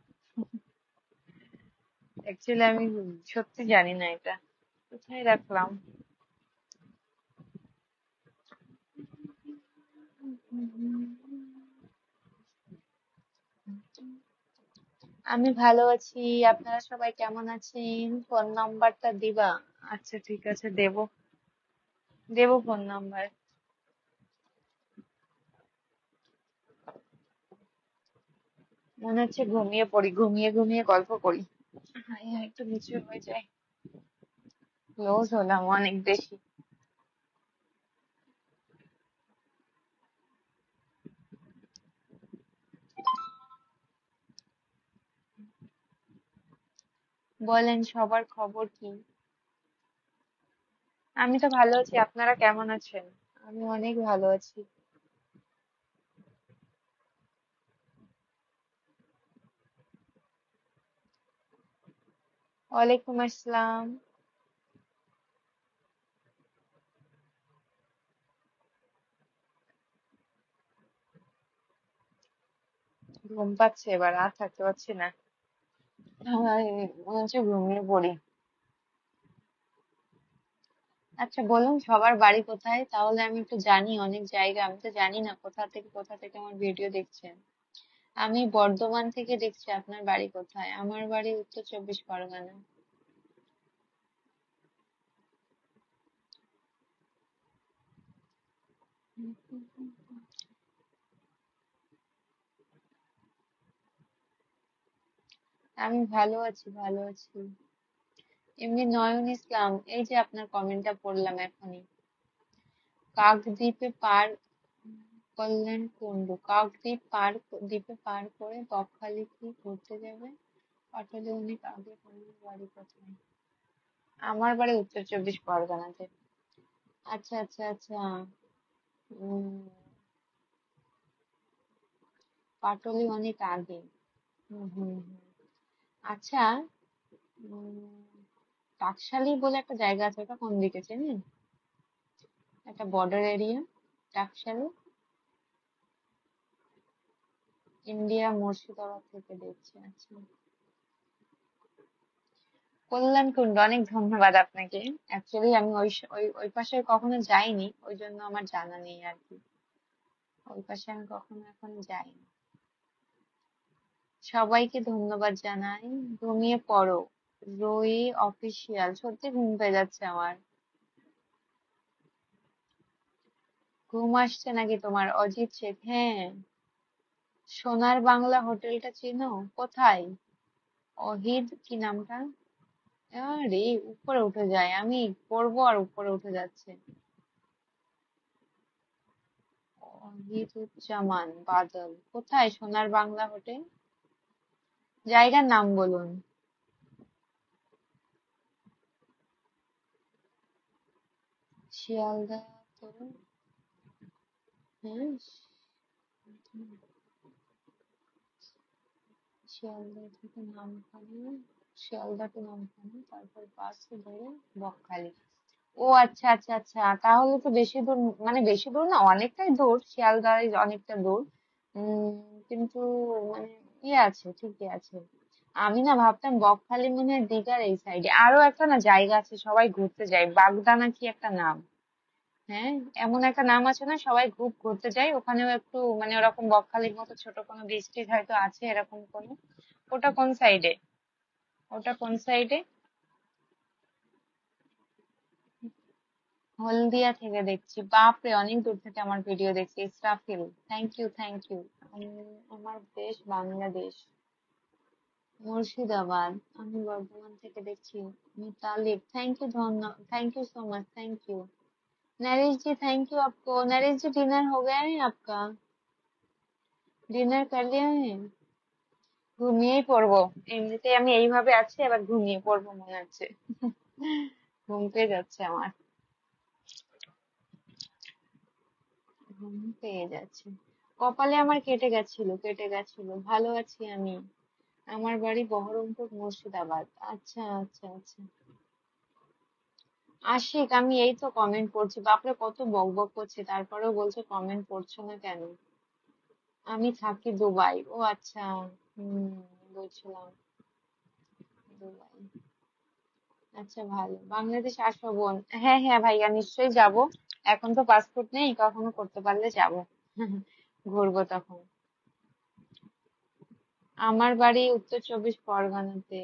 S1: অ্যাকচুয়ালি আমি সত্যি জানি না এটা। কোথায় রাখলাম? আমি ভালো আছি। আপনারা সবাই কেমন আছেন? ফোন নাম্বারটা দিবা? আচ্ছা ঠিক আছে, দেবো। দেবো ফোন নাম্বার। মনে হচ্ছে ঘুমিয়ে পড়ি, ঘুমিয়ে ঘুমিয়ে গল্প করি। হাই হাই, একটু নিচু হয়ে যায়। ক্লোজ হলাম অনেক বেশি। বলেন সবার খবর কি? আমি তো ভালো আছি, আপনারা কেমন আছেন? আমি অনেক ভালো আছি। ওয়ালাইকুম আসসালাম। ঘুম পাচ্ছে এবার, আর থাকতে পারছি না। আমার মনে হচ্ছে ঘুমিয়ে পড়ি। আচ্ছা বলুন সবার বাড়ি কোথায়, তাহলে আমি একটু জানি। অনেক জায়গা আমি তো জানি না, কোথা থেকে আমার ভিডিও দেখছেন। আমি বর্ধমান থেকে দেখছি। আপনার বাড়ি কোথায়? আমার বাড়ি উত্তর চব্বিশ পরগনা। আমি ভালো আছি, ভালো আছি। এমনি নয়ন ইসলাম, এই যে আপনার কমেন্টটা পড়লাম এখনই। কাকদ্বীপে পার কল্যাণ কুণ্ডু, কাকদ্বীপ দ্বীপে পার করে বকখালি কি ঘুরতে যাবে? পাটালি অনেক আগে। তোমার বাড়ি কোথায়? আমার বাড়ি উত্তর চব্বিশ পরগনাতে। আচ্ছা আচ্ছা আচ্ছা। উম পাটুলি অনেক আগে। হুম। আচ্ছা। উম টাকশালি বলে একটা জায়গা আছে, ওটা কোন দিকে চেনেন? একটা বর্ডার এরিয়া, টাকশালি। ইন্ডিয়া মুর্শিদাবাদ থেকে দেখছি। আচ্ছা, কল্যাণ কুণ্ড, অনেক ধন্যবাদ আপনাকে। অ্যাকচুয়ালি আমি ওই পাশে কখনো যাইনি, ওই জন্য আমার জানা নেই আর কি। ওই পাশে আমি কখনো এখন যাইনি। সবাইকে ধন্যবাদ জানাই। ঘুমিয়ে পড়ো, রুই অফিসিয়াল। সত্যি ঘুম পেয়ে যাচ্ছে আমার। ঘুম আসছে নাকি তোমার? অজিত শেখ, হ্যাঁ। সোনার বাংলা হোটেলটা চিনো? কোথায়? অহিদ কি নামটা? আরে উপরে উঠে যায়, আমি পড়বো আর উপরে উঠে যাচ্ছে। অহিদুজ্জামান বাদল, কোথায় সোনার বাংলা হোটেল? জায়গার নাম বলুন। শিয়ালদা তো, হ্যাঁ, শিয়ালদা থেকে নামখানা, শিয়ালদা টু নামখানা, তারপর বাস ধরে বকখালি। ও আচ্ছা আচ্ছা আচ্ছা, তাহলে তো বেশি দূর, মানে বেশি দূর না, অনেকটাই দূর, শিয়ালদায় অনেকটা দূর। কিন্তু মানে ইয়ে আছে, ঠিকই আছে। আমি না ভাবতাম বকখালি মনে হয় দীঘার এই সাইডে। আরো একটা না জায়গা আছে সবাই ঘুরতে যায়, বাগদানা কি একটা নাম। হ্যাঁ, এমন একটা নাম আছে না, সবাই খুব ঘুরতে যায় ওখানেও, একটু মানে ওরকম বকখালির মতো ছোট কোনো বিচ টিচ হয়তো আছে এরকম কোনো। ওটা কোন সাইডে? ওটা কোন সাইডে? হলদিয়া থেকে দেখছি, বাপরে অনেক দূর থেকে আমার ভিডিও দেখছি। Israfil, thank you thank you. আমার দেশ বাংলাদেশ, মুর্শিদাবাদ। আমি বর্ধমান থেকে দেখছি। মিতালিক, থ্যাংক ইউ, ধন্যবাদ, thank you so much, thank you. Naresh ji thank you आपको। नरेश जी डिनर हो गया है आपका? ডিনার कर लिया है? ঘুমিয়েই পড়বো। এমনিতে আমি এইভাবে আছি, আবার ঘুমিয়ে পড়বো মনে হচ্ছে। ঘুম পেয়ে যাচ্ছে আমার, ঘুম পেয়ে যাচ্ছে। কপালে আমার কেটে গেছিল, কেটে গেছিল। ভালো আছি আমি। আমার বাড়ি বহরমপুর, মুর্শিদাবাদ। আচ্ছা আচ্ছা আচ্ছা। আশিক, আমি এই তো কমেন্ট পড়ছি। বাপরে কত বক বক করছে, তারপরেও বলছে কমেন্ট পড়ছো না কেন? আমি থাকি দুবাই। ও আচ্ছা, হুম, বুঝলাম। দুবাই, আচ্ছা ভালো। বাংলাদেশ আসো বোন। হ্যাঁ হ্যাঁ ভাইয়া, নিশ্চয়ই যাব। এখন তো পাসপোর্ট নেই, কখনো করতে পারলে যাব। ঘুরবো তখন। আমার বাড়ি উত্তর চব্বিশ পরগনাতে।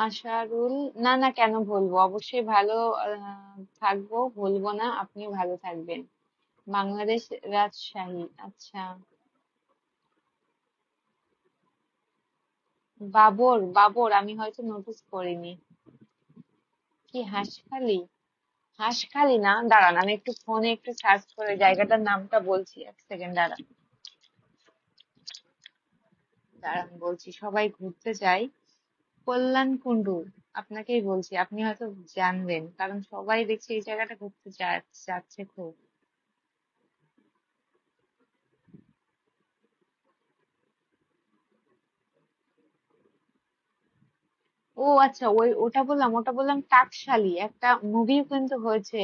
S1: আশারুল, না না, কেন বলবো, অবশ্যই ভালো থাকবো, বলবো না। আপনিও ভালো থাকবেন। বাংলাদেশ, রাজশাহী। আচ্ছা, বাবর, বাবর আমি হয়তো নোটিস করিনি। কি হাঁসখালি? হাঁসখালি না, দাঁড়ান আমি একটু ফোনে একটু সার্চ করে জায়গাটার নামটা বলছি, এক সেকেন্ড দাঁড়ান। দাঁড়ান বলছি, সবাই ঘুরতে যায় কল্যাণ কুণ্ডু। আপনাকেই বলছি, আপনি হয়তো জানবেন, কারণ সবাই দেখছি এই জায়গাটা ঘুরতে যাচ্ছে খুব। ও আচ্ছা, ওটা বললাম, ওটা বললাম টাকশালী। একটা মুভিও কিন্তু হয়েছে,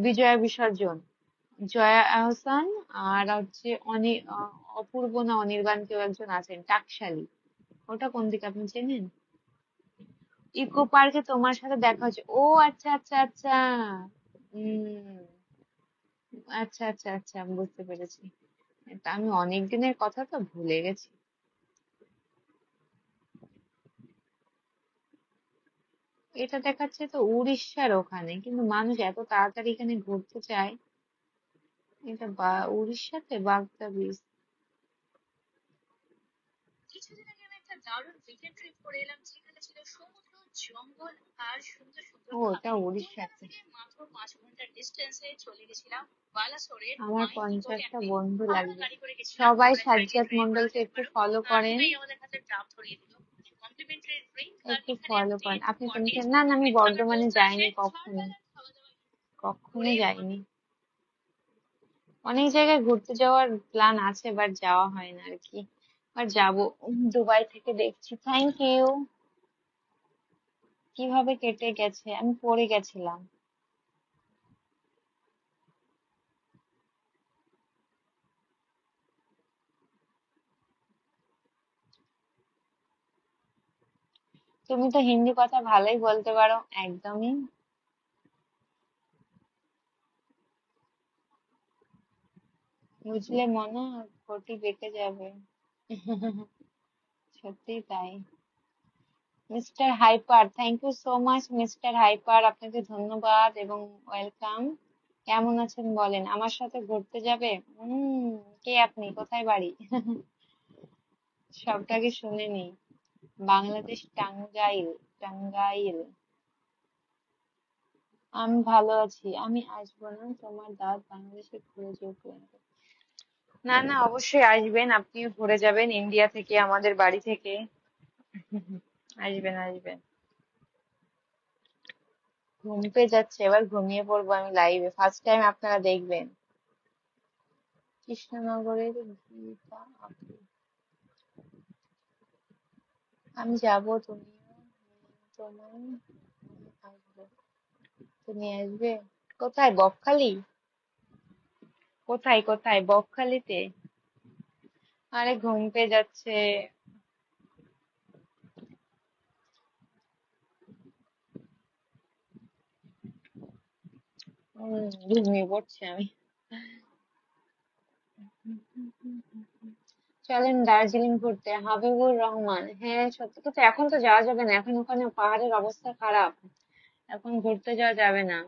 S1: বিজয়া বিসর্জন। জয়া আহসান আর হচ্ছে অপূর্ব না অনির্বাণ কেউ একজন আছেন, টাকশালী। ওটা কোন দিকে আপনি চেনেন? ইকো পার্কে তোমার সাথে দেখা হচ্ছে, ও আচ্ছা আচ্ছা আচ্ছা। উম আচ্ছা আচ্ছা আচ্ছা, আমি বুঝতে পেরেছি। তা আমি অনেক দিনের কথা তো ভুলে গেছি। এটা দেখাচ্ছে তো উড়িষ্যার ওখানে, কিন্তু মানুষ এত তাড়াতাড়ি এখানে ঘুরতে চায়। এটা উড়িষ্যাতে বাগদা বীচ। ও, এটা উড়িষ্যাতে। আমার 50টা বন্ধু লাগবে। সবাই সাজ্জাদ মন্ডলকে একটু ফলো করেন, একটু ফলো করেন। আপনি তুমি না না, আমি বর্ধমানে যাইনি কখনো, কখনো যাইনি। অনেক জায়গায় ঘুরতে যাওয়ার প্ল্যান আছে, বাট যাওয়া হয় না আর কি। আর যাবো। দুবাই থেকে দেখছি। Thank you. কিভাবে কেটে গেছে, আমি পড়ে গেছিলাম। তুমি তো হিন্দি কথা ভালোই বলতে পারো, একদমই। বুঝলে মনা, ঘটি বেঁকে যাবে। সত্যি তাই। Mister Hyper, thank you so much mister Hyper, আপনাকে ধন্যবাদ এবং ওয়েলকাম। কেমন আছেন বলেন? আমার সাথে ঘুরতে যাবে? কে আপনি, কোথায় বাড়ি? সবটাকে শুনে নি। বাংলাদেশ, টাঙ্গাইল। টাঙ্গাইল। আমি ভালো আছি। আমি আসবো না, তোমার দাওয়াত বাংলাদেশে ঘুরে যেও plan করে। না না, অবশ্যই আসবেন, আপনিও ঘুরে যাবেন ইন্ডিয়া থেকে, আমাদের বাড়ি থেকে। আসবেন আসবেন। ঘুম পেয়ে যাচ্ছে, এবার ঘুমিয়ে পড়বো আমি লাইভে, ফার্স্ট টাইম আপনারা দেখবেন। কৃষ্ণনগরের গীতা আপু, আমি যাবো, তুমিও তোমায় আসবো। তুমি আসবে? কোথায়, বকখালি? কোথায় কোথায়, বকখালিতে? আরে ঘুম পেয়ে যাচ্ছে। ঘুমিয়ে পড়ছি আমি। চলেন দার্জিলিং ঘুরতে, হাবিবুর রহমান। হ্যাঁ সত্যি কথা, এখন তো যাওয়া যাবে না, এখন ওখানে পাহাড়ের অবস্থা খারাপ, এখন ঘুরতে যাওয়া যাবে না।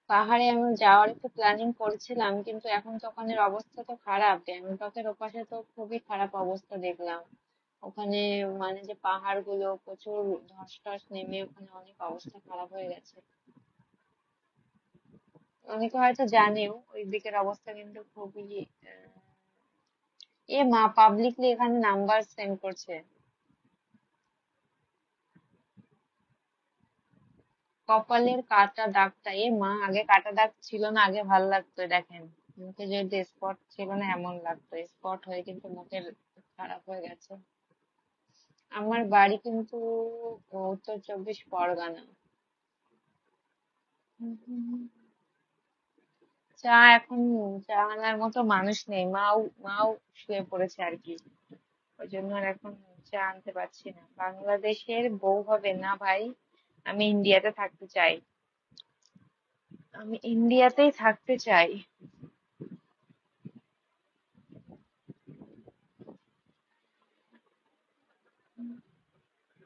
S1: পাহাড়ে আমি যাওয়ার একটু প্ল্যানিং করছিলাম, কিন্তু এখন তো ওখানের অবস্থা তো খারাপ, গ্যাংটকের ওপাশে তো খুবই খারাপ অবস্থা দেখলাম। ওখানে মানে যে পাহাড় গুলো প্রচুর ধস টস নেমে ওখানে অনেক অবস্থা খারাপ হয়ে গেছে। অনেকে হয়তো জানেও ওই দিকের অবস্থা কিন্তু খুবই আহ, এ মা, পাবলিকলি এখানে নাম্বার সেন্ড করছে। কপালের কাটা দাগটা, এ মা, আগে কাটা দাগ ছিল না, আগে ভাল লাগতো, দেখেন মুখে যদি স্পট ছিল না এমন লাগতো, স্পট হয়ে কিন্তু মুখের খারাপ হয়ে গেছে। আমার বাড়ি কিন্তু উত্তর চব্বিশ পরগনা। চা এখন, চা আনার মতো মানুষ নেই, মাও, মাও শুয়ে পড়েছে আর কি, ওই জন্য আর এখন চা আনতে পারছি না। বাংলাদেশের বউ হবে না ভাই, আমি ইন্ডিয়াতে থাকতে চাই। আমি ইন্ডিয়াতেই থাকতে চাই।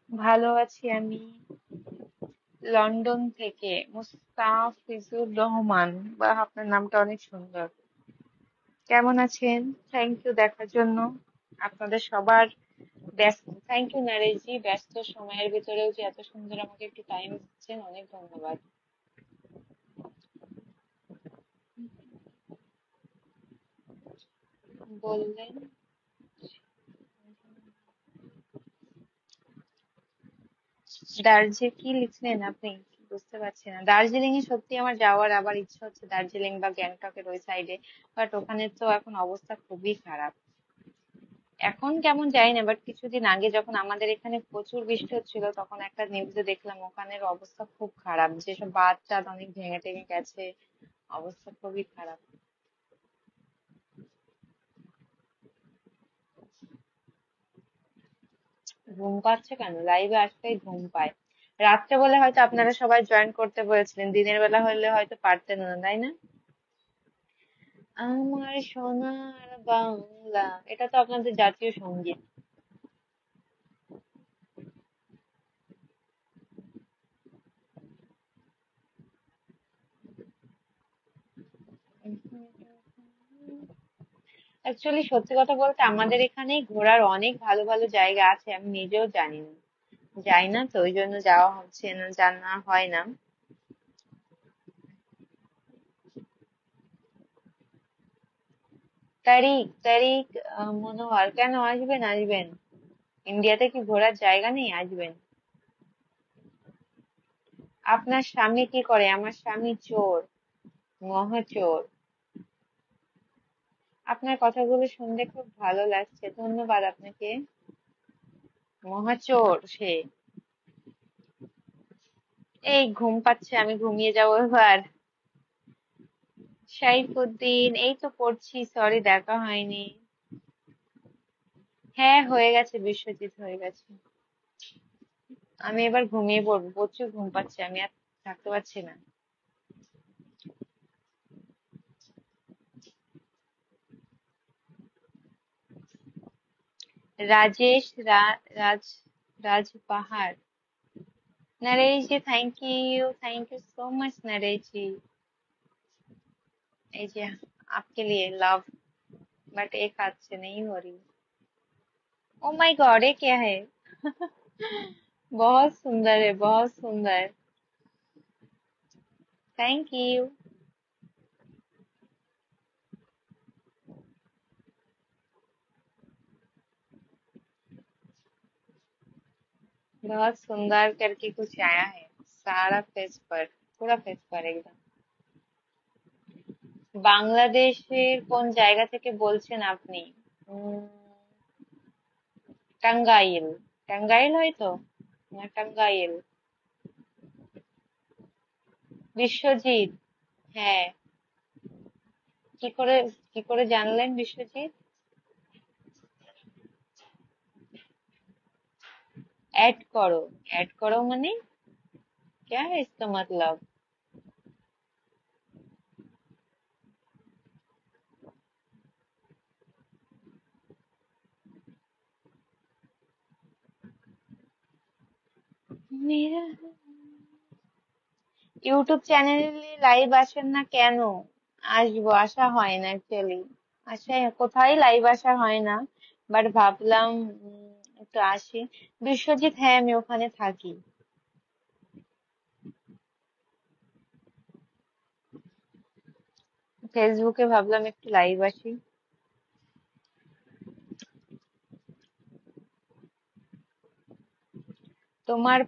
S1: ভালো আছি আমি। লন্ডন থেকে মুস্তাফিজুর রহমান, বা আপনার নামটা অনেক সুন্দর। কেমন আছেন? থ্যাংক ইউ দেখার জন্য। আপনাদের সবার ব্যস্ত, থ্যাংক ইউ নারেশজি, ব্যস্ত সময়ের ভিতরেও যে এত সুন্দর আমাকে একটু টাইম দিচ্ছেন, অনেক ধন্যবাদ। বললেন দার্জিলিং কি লিখলেন আপনি? বুঝতে পারছি না। দার্জিলিং এ সত্যি আমার যাওয়ার আবার ইচ্ছা হচ্ছে, দার্জিলিং বা গ্যাংটকের ওই সাইডে, বাট ওখানে তো এখন অবস্থা খুবই খারাপ। এখন কেমন জানি না, বাট কিছুদিন আগে যখন আমাদের এখানে প্রচুর বৃষ্টি হচ্ছিল, তখন একটা নিউজে দেখলাম ওখানের অবস্থা খুব খারাপ, যেসব বাঁধ টাধ অনেক ভেঙে টেঙে গেছে, অবস্থা খুবই খারাপ। ঘুম পাচ্ছে কেন, লাইভে আসলেই ঘুম পায়। রাত্রে বলে হয়তো আপনারা সবাই জয়েন করতে বলেছিলেন, দিনের বেলা হলে হয়তো পারতেন না, তাই না? আমার সোনার বাংলা, এটা তো আপনাদের জাতীয় সঙ্গীত। অ্যাকচুয়ালি সত্যি কথা বলতে আমাদের এখানে ঘোরার অনেক ভালো ভালো জায়গা আছে, আমি নিজেও জানি না, যাই না তো, ওই জন্য যাওয়া হচ্ছে না, জানা হয় না। তারিক, তারিক মনোহর, কেন আসবেন আসবেন, ইন্ডিয়াতে কি ঘোরার জায়গা নেই? আসবেন। আপনার স্বামী কি করে? আমার স্বামী চোর, মহাচোর। আপনার কথাগুলো শুনতে খুব ভালো লাগছে, ধন্যবাদ আপনাকে। মহাচোর সে। এই ঘুম পাচ্ছে, আমি ঘুমিয়ে যাবো এবার। সাইফুদ্দিন, এই তো পড়ছি, সরি দেখা হয়নি। হ্যাঁ, হয়ে গেছে, বিশ্বজিৎ হয়ে গেছে। আমি এবার ঘুমিয়ে পড়বো, প্রচুর ঘুম পাচ্ছে, আমি আর থাকতে পারছি না। রাজেশ রাজ রাজ পাহাড়। Naresh ji, thank you so much Naresh ji. ये जी, आपके लिए लव, बट एक हाथ से नहीं हो रही। ओ माय गॉड, ये क्या है? बहुत सुंदर है, बहुत सुंदर। Thank you. बहुत सुंदर करके कुछ आया है, सारा फेस पर, पूरा फेस पर एकदम। বাংলাদেশের কোন জায়গা থেকে বলছেন আপনি? উম, টাঙ্গাইল। টাঙ্গাইল হয়তো, না টাঙ্গাইল। বিশ্বজিৎ। হ্যাঁ। কি করে, কি করে জানলেন বিশ্বজিৎ? ऐड करो মানে क्या है इसका मतलब? मेरा ইউটিউব চ্যানেলে লাইভ আসেন না কেন? আসবো, আসা হয় না অ্যাকচুয়ালি। আসা, কোথায় লাইভ আসা হয় না, বাট ভাবলাম একটু আসি। বিশ্বজিৎ, হ্যাঁ আমি ওখানে থাকি। ফেসবুকে ভাবলাম একটু লাইভ আসি। তোমার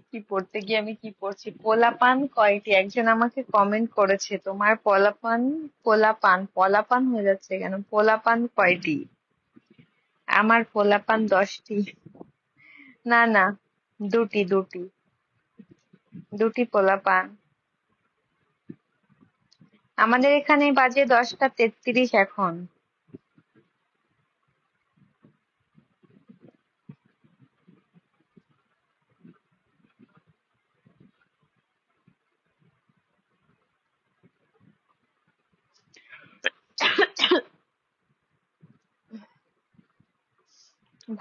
S1: কি পড়তে গিয়ে আমি কি পড়ছি, পোলাপান কয়টি? একজন আমাকে কমেন্ট করেছে, তোমার পোলাপান হয়ে যাচ্ছে কেন, পোলাপান কয়টি? আমার পোলাপান 10টি। না না, দুটি দুটি, দুটি পোলাপান। আমাদের এখানে বাজে 10টা 33 এখন।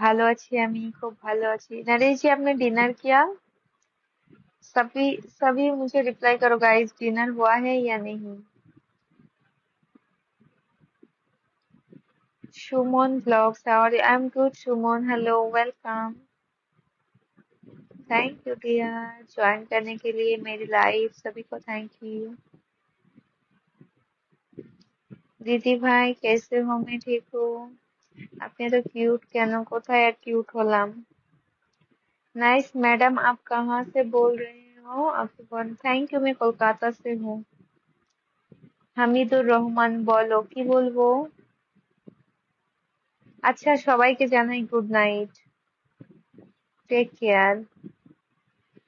S1: ভালো আছি, আমি খুব ভালো আছি। नरेश जी, आपने डिनर किया? सभी सभी मुझे रिप्लाई करो गाइस, डिनर हुआ है या नहीं? सुमन ब्लॉग्स, और I am good Suman, hello welcome. Thank you dear, join करने के लिए मेरी लाइव, सभी को थैंक यू। दीदी भाई कैसे हो? मैं ठीक हूँ। আপনি তো কিউট, কেন কোথায় আর কিউট হলাম? नाइस मैडम, आप कहाँ से बोल रहे हो? आप थैंक यू, मैं कोलकाता से हूँ। হামিদুর রহমান, বলো কি বলবো? আচ্ছা, সবাইকে জানাই গুড নাইট, টেক কেয়ার।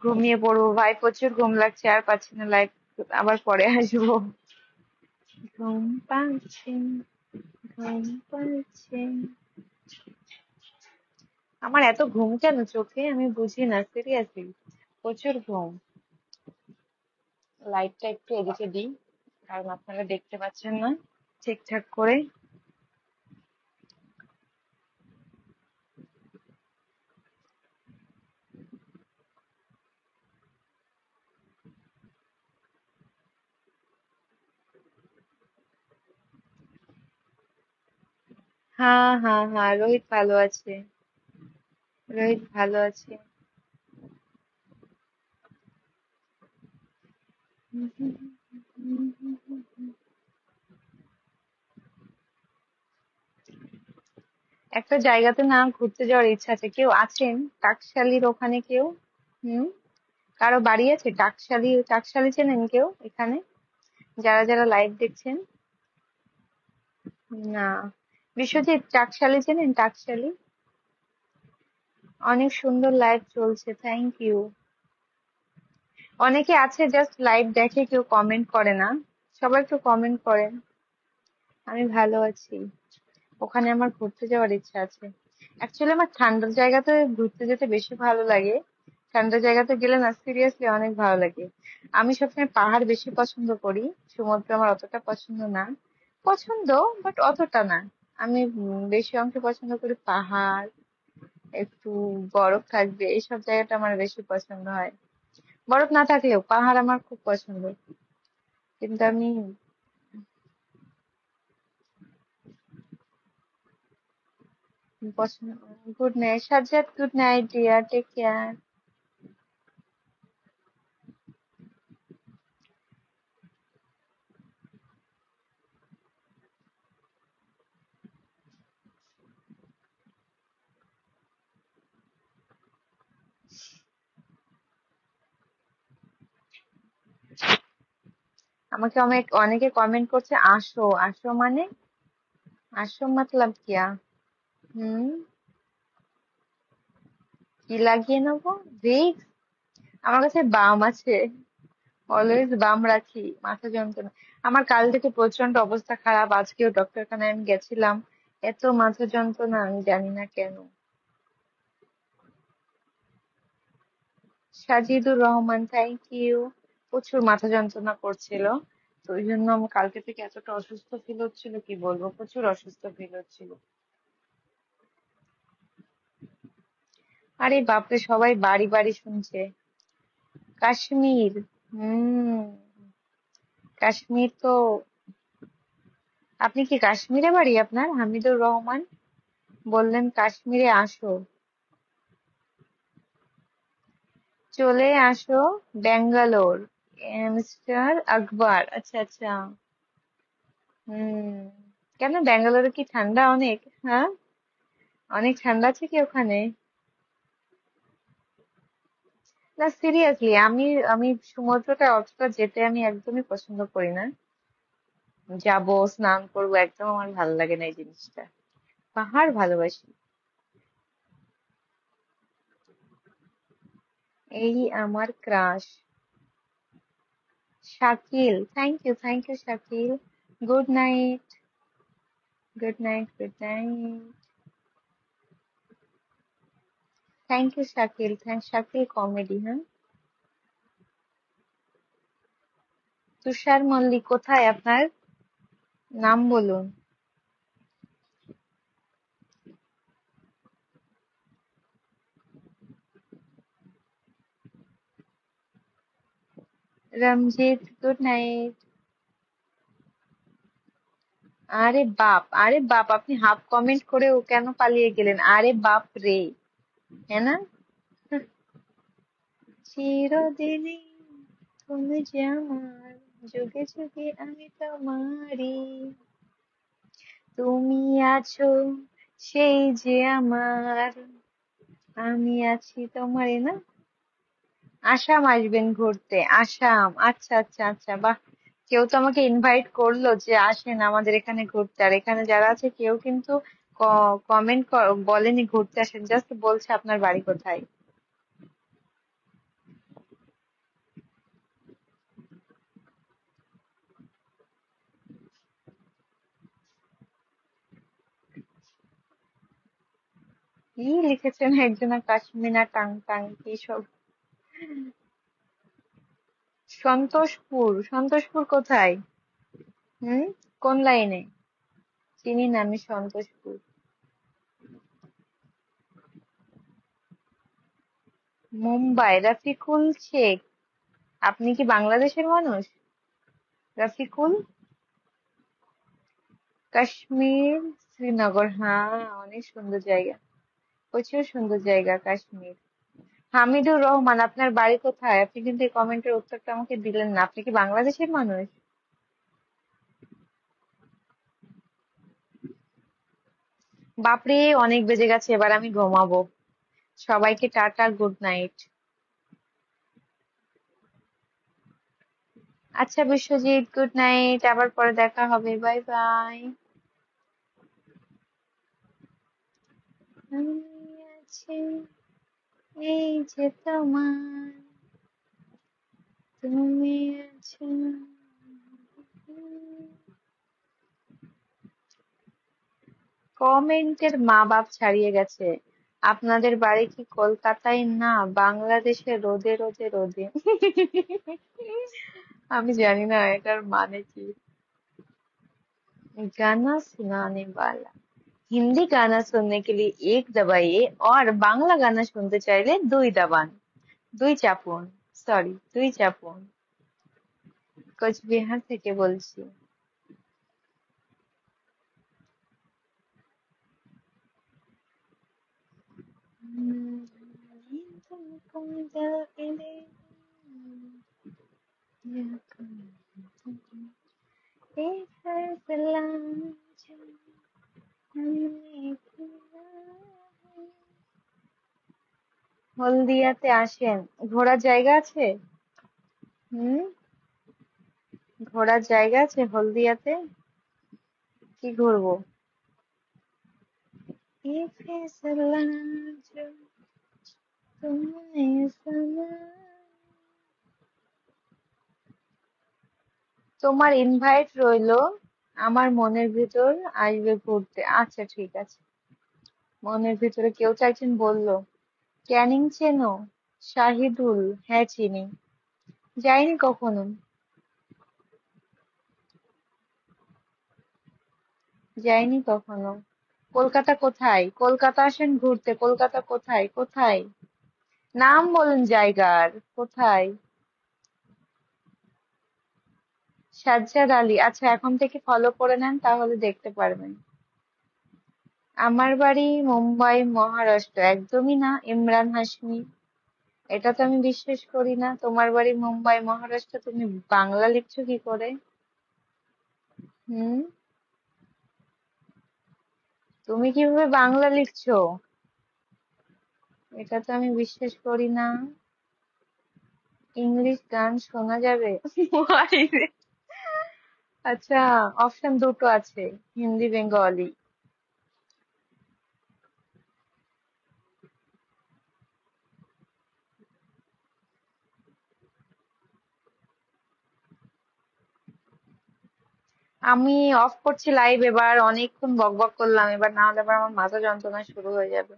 S1: ঘুমিয়ে পড়বো ভাই, প্রচুর ঘুম লাগছে, আর পাচ্ছি না, লাইভ আবার পরে আসবো। ঘুম পাচ্ছে, ঘুম পাচ্ছে। আমার এত ঘুম কেন চোখে, আমি বুঝি না সিরিয়াসলি, প্রচুর ঘুম। লাইটটা একটু এদিকে দিই, কারণ আপনারা দেখতে পাচ্ছেন না ঠিকঠাক করে। হ্যাঁ হ্যাঁ হ্যাঁ, রোহিত ভালো আছে, রোহিত ভালো আছে। একটা জায়গাতে না ঘুরতে যাওয়ার ইচ্ছা আছে, কেউ আছেন টাকশালির ওখানে কেউ? হুম, কারো বাড়ি আছে টাকশালি? টাকশালি চেনেন কেউ এখানে, যারা যারা লাইভ দেখছেন? না। বিশ্বজিৎ, টাকশালি চেনেন? টাকশালি অনেক সুন্দর লাইভ চলছে, থ্যাংক ইউ। অনেকে আছে জাস্ট লাইভ দেখে, কেউ কমেন্ট করে না, সবাই একটু কমেন্ট করেন। আমি ভালো আছি। ওখানে আমার ঘুরতে যাওয়ার ইচ্ছা আছে। অ্যাকচুয়ালি আমার ঠান্ডার জায়গাতে ঘুরতে যেতে বেশি ভালো লাগে। ঠান্ডা জায়গাতে গেলে না সিরিয়াসলি অনেক ভালো লাগে। আমি সবসময় পাহাড় বেশি পছন্দ করি, সমুদ্র আমার অতটা পছন্দ না। পছন্দ, বাট অতটা না। আমি বেশি অংশ পছন্দ করি পাহাড়, একটু বরফ থাকবে এইসব জায়গাটা আমার বেশি পছন্দ হয়। বরফ না থাকলেও পাহাড় আমার খুব পছন্দ। কিন্তু আমি পছন্দ। Good night Sajjad, good night dear, take care. আমাকে অনেকে কমেন্ট করছে আসো আসো মানে, আসো মতলব কিয়া? হুম, কি লাগিয়ে নেবো? ভিক্স? আমার কাছে বাম আছে, অলওয়েজ বাম রাখি। মাথা যন্ত্রণা আমার কাল থেকে প্রচন্ড অবস্থা খারাপ, আজকেও ডক্টর খানায় আমি গেছিলাম। এত মাথা যন্ত্রণা আমি জানি না কেন। Sajidur Rahman, thank you. প্রচুর মাথা যন্ত্রণা করছিল, তো ওই জন্য আমার কালকে থেকে এতটা অসুস্থ ফিল হচ্ছিল, কি বলবো, প্রচুর অসুস্থ ফিল হচ্ছিল। আরে বাপরে, সবাই বাড়ি বাড়ি শুনছে। কাশ্মীর। হুম। কাশ্মীর তো, আপনি কি কাশ্মীরে বাড়ি আপনার? হামিদুর রহমান বললেন কাশ্মীরে আসো। চলে আসো ব্যাঙ্গালোর। মিস্টার আকবর, আচ্ছা আচ্ছা। হুম। কেন, ব্যাঙ্গালোরে কি ঠান্ডা অনেক? হ্যাঁ, অনেক ঠান্ডা আছে কি ওখানে? না সিরিয়াসলি, আমি আমি সমুদ্রটা অতটা যেতে আমি একদমই পছন্দ করি না। যাবো, স্নান করবো, একদম আমার ভালো লাগে না এই জিনিসটা। পাহাড় ভালোবাসি। এই আমার crush. Shakil, thank you Shakil. Good night, good night, good night. Thank you Shakil, Shakil comedy, হ্যাঁ। তুষার মল্লিক, কোথায় আপনার নাম বলুন? Ramjit, good night. আরে বাপ, আরে বাপ, আপনি হাফ কমেন্ট করেও কেন পালিয়ে গেলেন? আরে বাপ রে, হ্যাঁ না? চিরদিনই তুমি যে আমার, যুগে যুগে আমি তোমারই। তুমি আছো সেই যে আমার, আমি আছি তোমারই না। আসাম আসবেন ঘুরতে? আসাম, আচ্ছা আচ্ছা আচ্ছা, বাহ। কেউ তো আমাকে ইনভাইট করলো যে আসেন আমাদের এখানে ঘুরতে, আর এখানে যারা আছে কেউ কিন্তু কমেন্ট বলেনি ঘুরতে আসেন, জাস্ট বলছে আপনার বাড়ি কোথায়। কি লিখেছেন একজনা, কাশ্মীনা টাং টাং কি সব। সন্তোষপুর? সন্তোষপুর কোথায়? হুম, কোন লাইনে? চিনি না আমি সন্তোষপুর। মুম্বাই, রফিকুল শেখ। আপনি কি বাংলাদেশের মানুষ? রফিকুল। কাশ্মীর, শ্রীনগর, হ্যাঁ অনেক সুন্দর জায়গা, প্রচুর সুন্দর জায়গা কাশ্মীর। হামিদুর রহমান, আপনার বাড়ি কোথায়? আপনি কিন্তু এই কমেন্টের উত্তরটা আমাকে দিলেন না, আপনি কি বাংলাদেশের মানুষ? বাপরে, অনেক বেজে গেছে, এবার আমি ঘুমাবো। সবাইকে টাটা, গুড নাইট। আচ্ছা বিশ্বজিৎ, গুড নাইট, আবার পরে দেখা হবে, বাই বাই। আমি আছি এই যে তোমার, তুমি আছো। কমেন্টের মা বাপ ছাড়িয়ে গেছে। আপনাদের বাড়ি কি কলকাতায় না বাংলাদেশে? রোদে রোদে রোদে। আমি জানি না এটার মানে কি। गाना सुनाने वाला। हिंदी गाना सुनने के लिए एक दबाइए और बांग्ला गाना শুনতে চাইলে দুই দাবান। দুই চাপুন। সরি, দুই চাপুন। কোচবিহার থেকে বলছি। तुमको जाने एक फैसला जो हमने किया है। হলদিয়াতে আসেন, ঘোরার জায়গা আছে? হুম, ঘোরার জায়গা আছে হলদিয়াতে? কি ঘুরবো? ये फैसला जो तुमने सुना। তোমার ইনভাইট রইলো, আমার মনের ভিতর আসবে ঘুরতে। আচ্ছা ঠিক আছে। মনের ভিতরে কেউ তো একজন বললো। ক্যানিং চেনো? শাহিদুল, হ্যাঁ চিনি। যাইনি কখনো। যাইনি কখনো। কলকাতা কোথায়? কলকাতা আসেন ঘুরতে। কলকাতা কোথায়? কোথায়? নাম বলুন জায়গার। কোথায়? সাজ্জাদ আলী। আচ্ছা এখন থেকে ফলো করে নেন, তাহলে দেখতে পারবেন। আমার বাড়ি মুম্বাই মহারাষ্ট্র। একদমই না ইমরান হাশমি। এটা তো আমি বিশ্বাস করি না। তোমার বাড়ি মুম্বাই মহারাষ্ট্র, তুমি বাংলা লিখছো কি করে? হুম, তুমি কিভাবে বাংলা লিখছো? এটা তো আমি বিশ্বাস করি না। ইংলিশ গান শোনা যাবে? আরে, আচ্ছা, অপশন দুটো আছে, হিন্দি বেঙ্গলি। আমি অফ করছি লাইভ এবার, অনেকক্ষণ বকবক করলাম এবার, না হলে আবার আমার মাথা যন্ত্রণা শুরু হয়ে যাবে।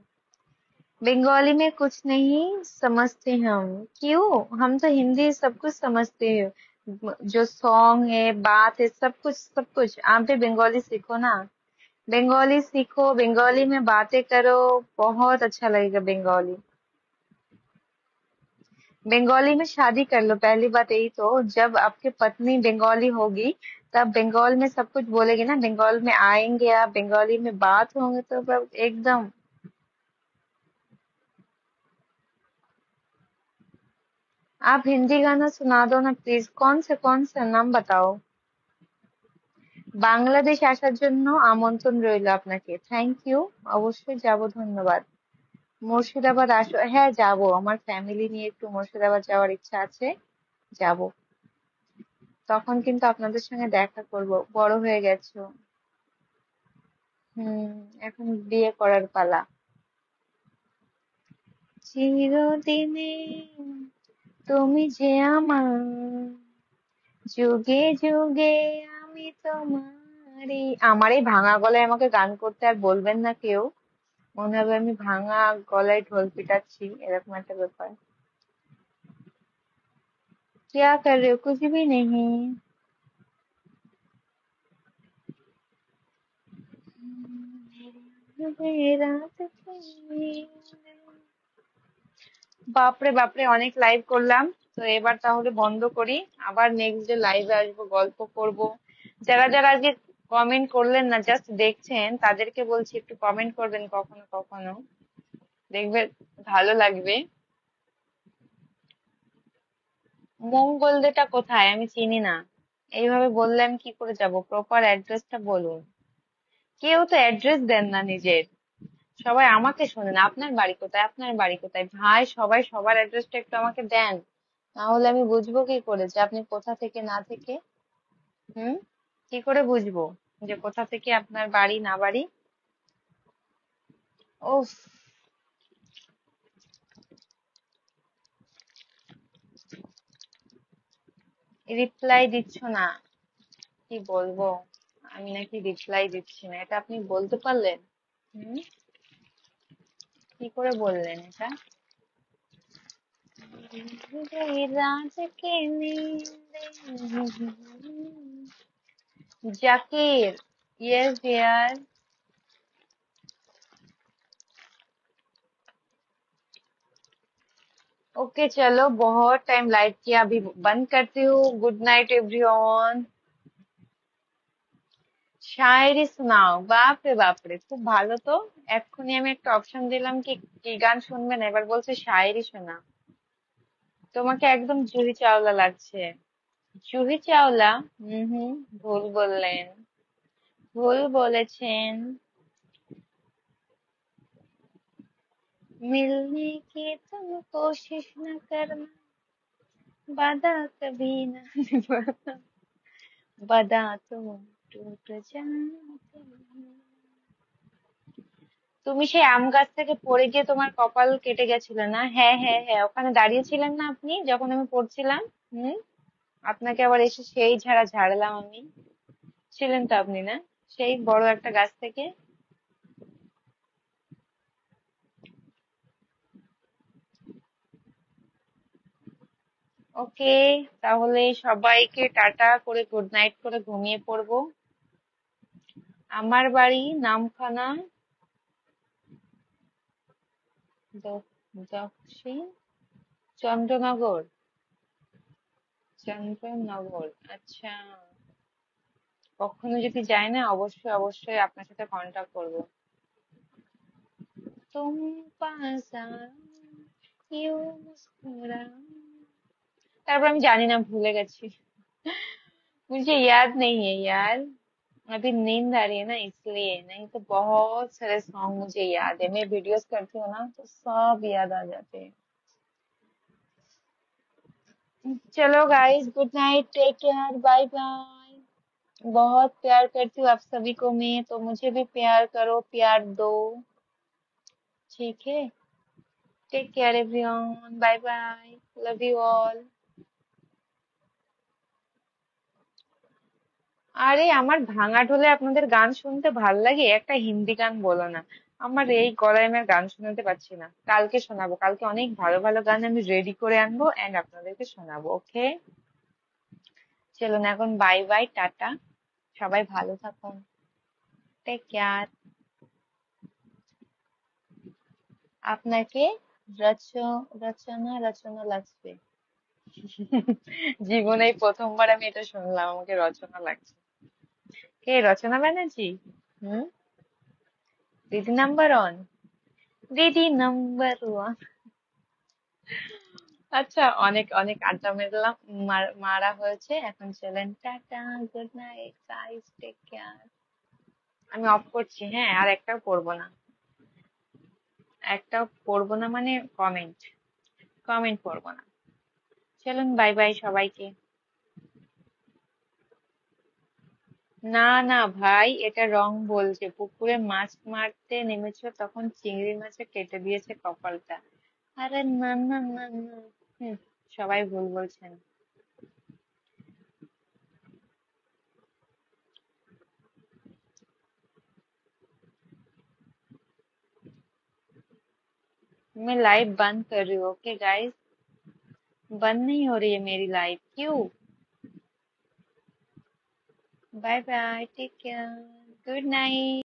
S1: बंगाली में कुछ नहीं समझते हम। क्यों? हम तो हिंदी सब कुछ समझते हैं। जो सॉन्ग है, बात है, सब कुछ सब कुछ। आप भी बंगाली सीखो ना। बंगाली सीखो, बंगाली में बातें करो। बहुत अच्छा लगेगा बंगाली। बंगाली में शादी कर लो, पहली बात यही तो। जब आपकी पत्नी बंगाली होगी, तब बंगाल में सब कुछ बोलेगी ना। बंगाल में आएंगे आप, बंगाली में बात होंगे तो एकदम। आप हिंदी गाना सुना दो ना प्लीज। कौन से नाम बताओ। বাংলাদেশ আসার জন্য আমন্ত্রণ রইল আপনাকে। Thank you. অবশ্যই যাব, ধন্যবাদ। মুর্শিদাবাদ আসো, হ্যাঁ যাব, আমার ফ্যামিলি নিয়ে একটু মুর্শিদাবাদ যাওয়ার ইচ্ছা আছে। যাব। তখন কিন্তু আপনাদের সঙ্গে দেখা করব। বড় হয়ে গেছো। হুম, এখন বিয়ে করার পালা। চিরদিনে তুমি যে আমার, যুগে যুগে আমি তোমারই। আমার এই ভাঙা গলায় আমাকে গান করতে আর বলবেন না কেউ। মনে হবে আমি ভাঙা গলায় ঢোল পিটাচ্ছি, এরকম একটা ব্যাপার। क्या कर रहे हो? कुछ भी नहीं। रात की। বাপরে বাপরে, অনেক লাইভ করলাম। তো এবার তাহলে বন্ধ করি। আবার নেক্সট ডে লাইভে আসবো, গল্প করব। যারা যারা আজকে কমেন্ট করলেন না, জাস্ট দেখছেন, তাদেরকে বলছি একটু কমেন্ট করবেন কখনো কখনো। দেখবেন ভালো লাগবে। মঙ্গলদেটা কোথায়? আমি চিনি না। এইভাবে বললে আমি কি করে যাব? প্রপার অ্যাড্রেসটা বলুন। কেউ তো অ্যাড্রেস দেন না নিজের। সবাই আমাকে শোনেন, আপনার বাড়ি কোথায়, আপনার বাড়ি কোথায়? ভাই সবাই সবার অ্যাড্রেসটা একটু আমাকে দেন। না হলে আমি বুঝবো কি করে যে আপনি কোথা থেকে না থেকে। হুম, কি করে বুঝবো যে কোথা থেকে আপনার বাড়ি না বাড়ি? উফ, রিপ্লাই দিচ্ছ না? কি বলবো? আমি নাকি রিপ্লাই দিচ্ছি না, এটা আপনি বলতে পারলেন? হুম, কি করে বললেন এটা? রাজ কে नींद জাকির, यस यार। ओके चलो, बहुत टाइम लाइट किया, अभी बंद करती हूँ। Good night everyone. শায়েরি শোনাও, বাপরে বাপরে, খুব ভালো তো। এক্ষুনি আমি একটা অপশন দিলাম কি কি গান শুনবেন, এবার বলছে শায়েরি শোনা। তোমাকে একদম জুহি চাওলা লাগছে। জুহি চাওলা? হুম, ভুল বললেন, ভুল বলেছেন। मिलने की तुम कोशिश न करना, वादा कभी न निभाना, वादा तो टूट जाते हैं। তুমি সেই আম গাছ থেকে পড়ে গিয়ে তোমার কপাল কেটে গেছিল না? হ্যাঁ হ্যাঁ হ্যাঁ, ওখানে দাঁড়িয়ে ছিলেন না আপনি যখন আমি পড়ছিলাম? হুম, আপনাকে আবার এসে সেই ঝাড়া ঝাড়লাম আমি। ছিলেন তো আপনি, না? সেই বড় একটা গাছ থেকে। ওকে, তাহলে সবাইকে টাটা করে গুড নাইট করে ঘুমিয়ে পড়বো। আমার বাড়ি নামখানা, দক্ষিণ চন্দ্রনগর। চন্দ্রনগর, আচ্ছা। কখনো যদি যাই না, অবশ্যই অবশ্যই আপনার সাথে কন্টাক্ট করবো। तुम पास आओ, यूं मुस्कुराओ। তারপর আমি জানি না, भूले গেছি। मुझे याद नहीं है यार, अभी नींद आ रही है ना इसलिए, नहीं तो बहुत सारे सॉन्ग मुझे याद है। मैं वीडियोस करती हूँ ना तो सब याद आ जाते हैं। चलो guys, good night, take care, bye bye. बहुत प्यार करती हूँ आप सभी को मैं, तो मुझे भी प्यार करो, प्यार दो। ठीक है? Take care everyone, bye bye, love you all. আরে আমার ভাঙা ঢোলে আপনাদের গান শুনতে ভাল লাগে? একটা হিন্দি গান বলো না। আমার এই গলায় আমি আর গান শোনাতে পারছি না। কালকে শোনাবো, কালকে অনেক ভালো ভালো গান আমি রেডি করে আনবো এন্ড আপনাদেরকে শোনাবো, ওকে? চলুন এখন বাই বাই, টাটা। সবাই ভালো থাকুন। Take care. আপনাকে রচনা রচনা লাগবে। জীবনে এই প্রথমবার আমি এটা শুনলাম, আমাকে রচনা লাগছে। কে রচনা ব্যানার্জি? হুম, দিদি নাম্বার ওয়ান। দিদি নাম্বার ওয়ান। আচ্ছা, অনেক অনেক আড্ডা মেরলাম, মারা হয়েছে, এখন চলেন টাটা। Good night guys, take care. আমি অফ করছি, হ্যাঁ, আর একটাও পড়বো না। একটাও পড়বো না মানে কমেন্ট, কমেন্ট পড়বো না। চলুন, বাই বাই সবাইকে। না না ভাই, এটা রং বলছে। পুকুরে মাছ মারতে নেমেছো, তখন চিংড়ি মাছে কেটে দিয়েছে কপালটা। আরে না না না না। হুম, সবাই ভুল বলছেন। मैं लाइव बंद कर रही हूँ, ओके गाइस? बंद नहीं हो रही है मेरी लाइव, क्यों? Bye bye, take care, good night.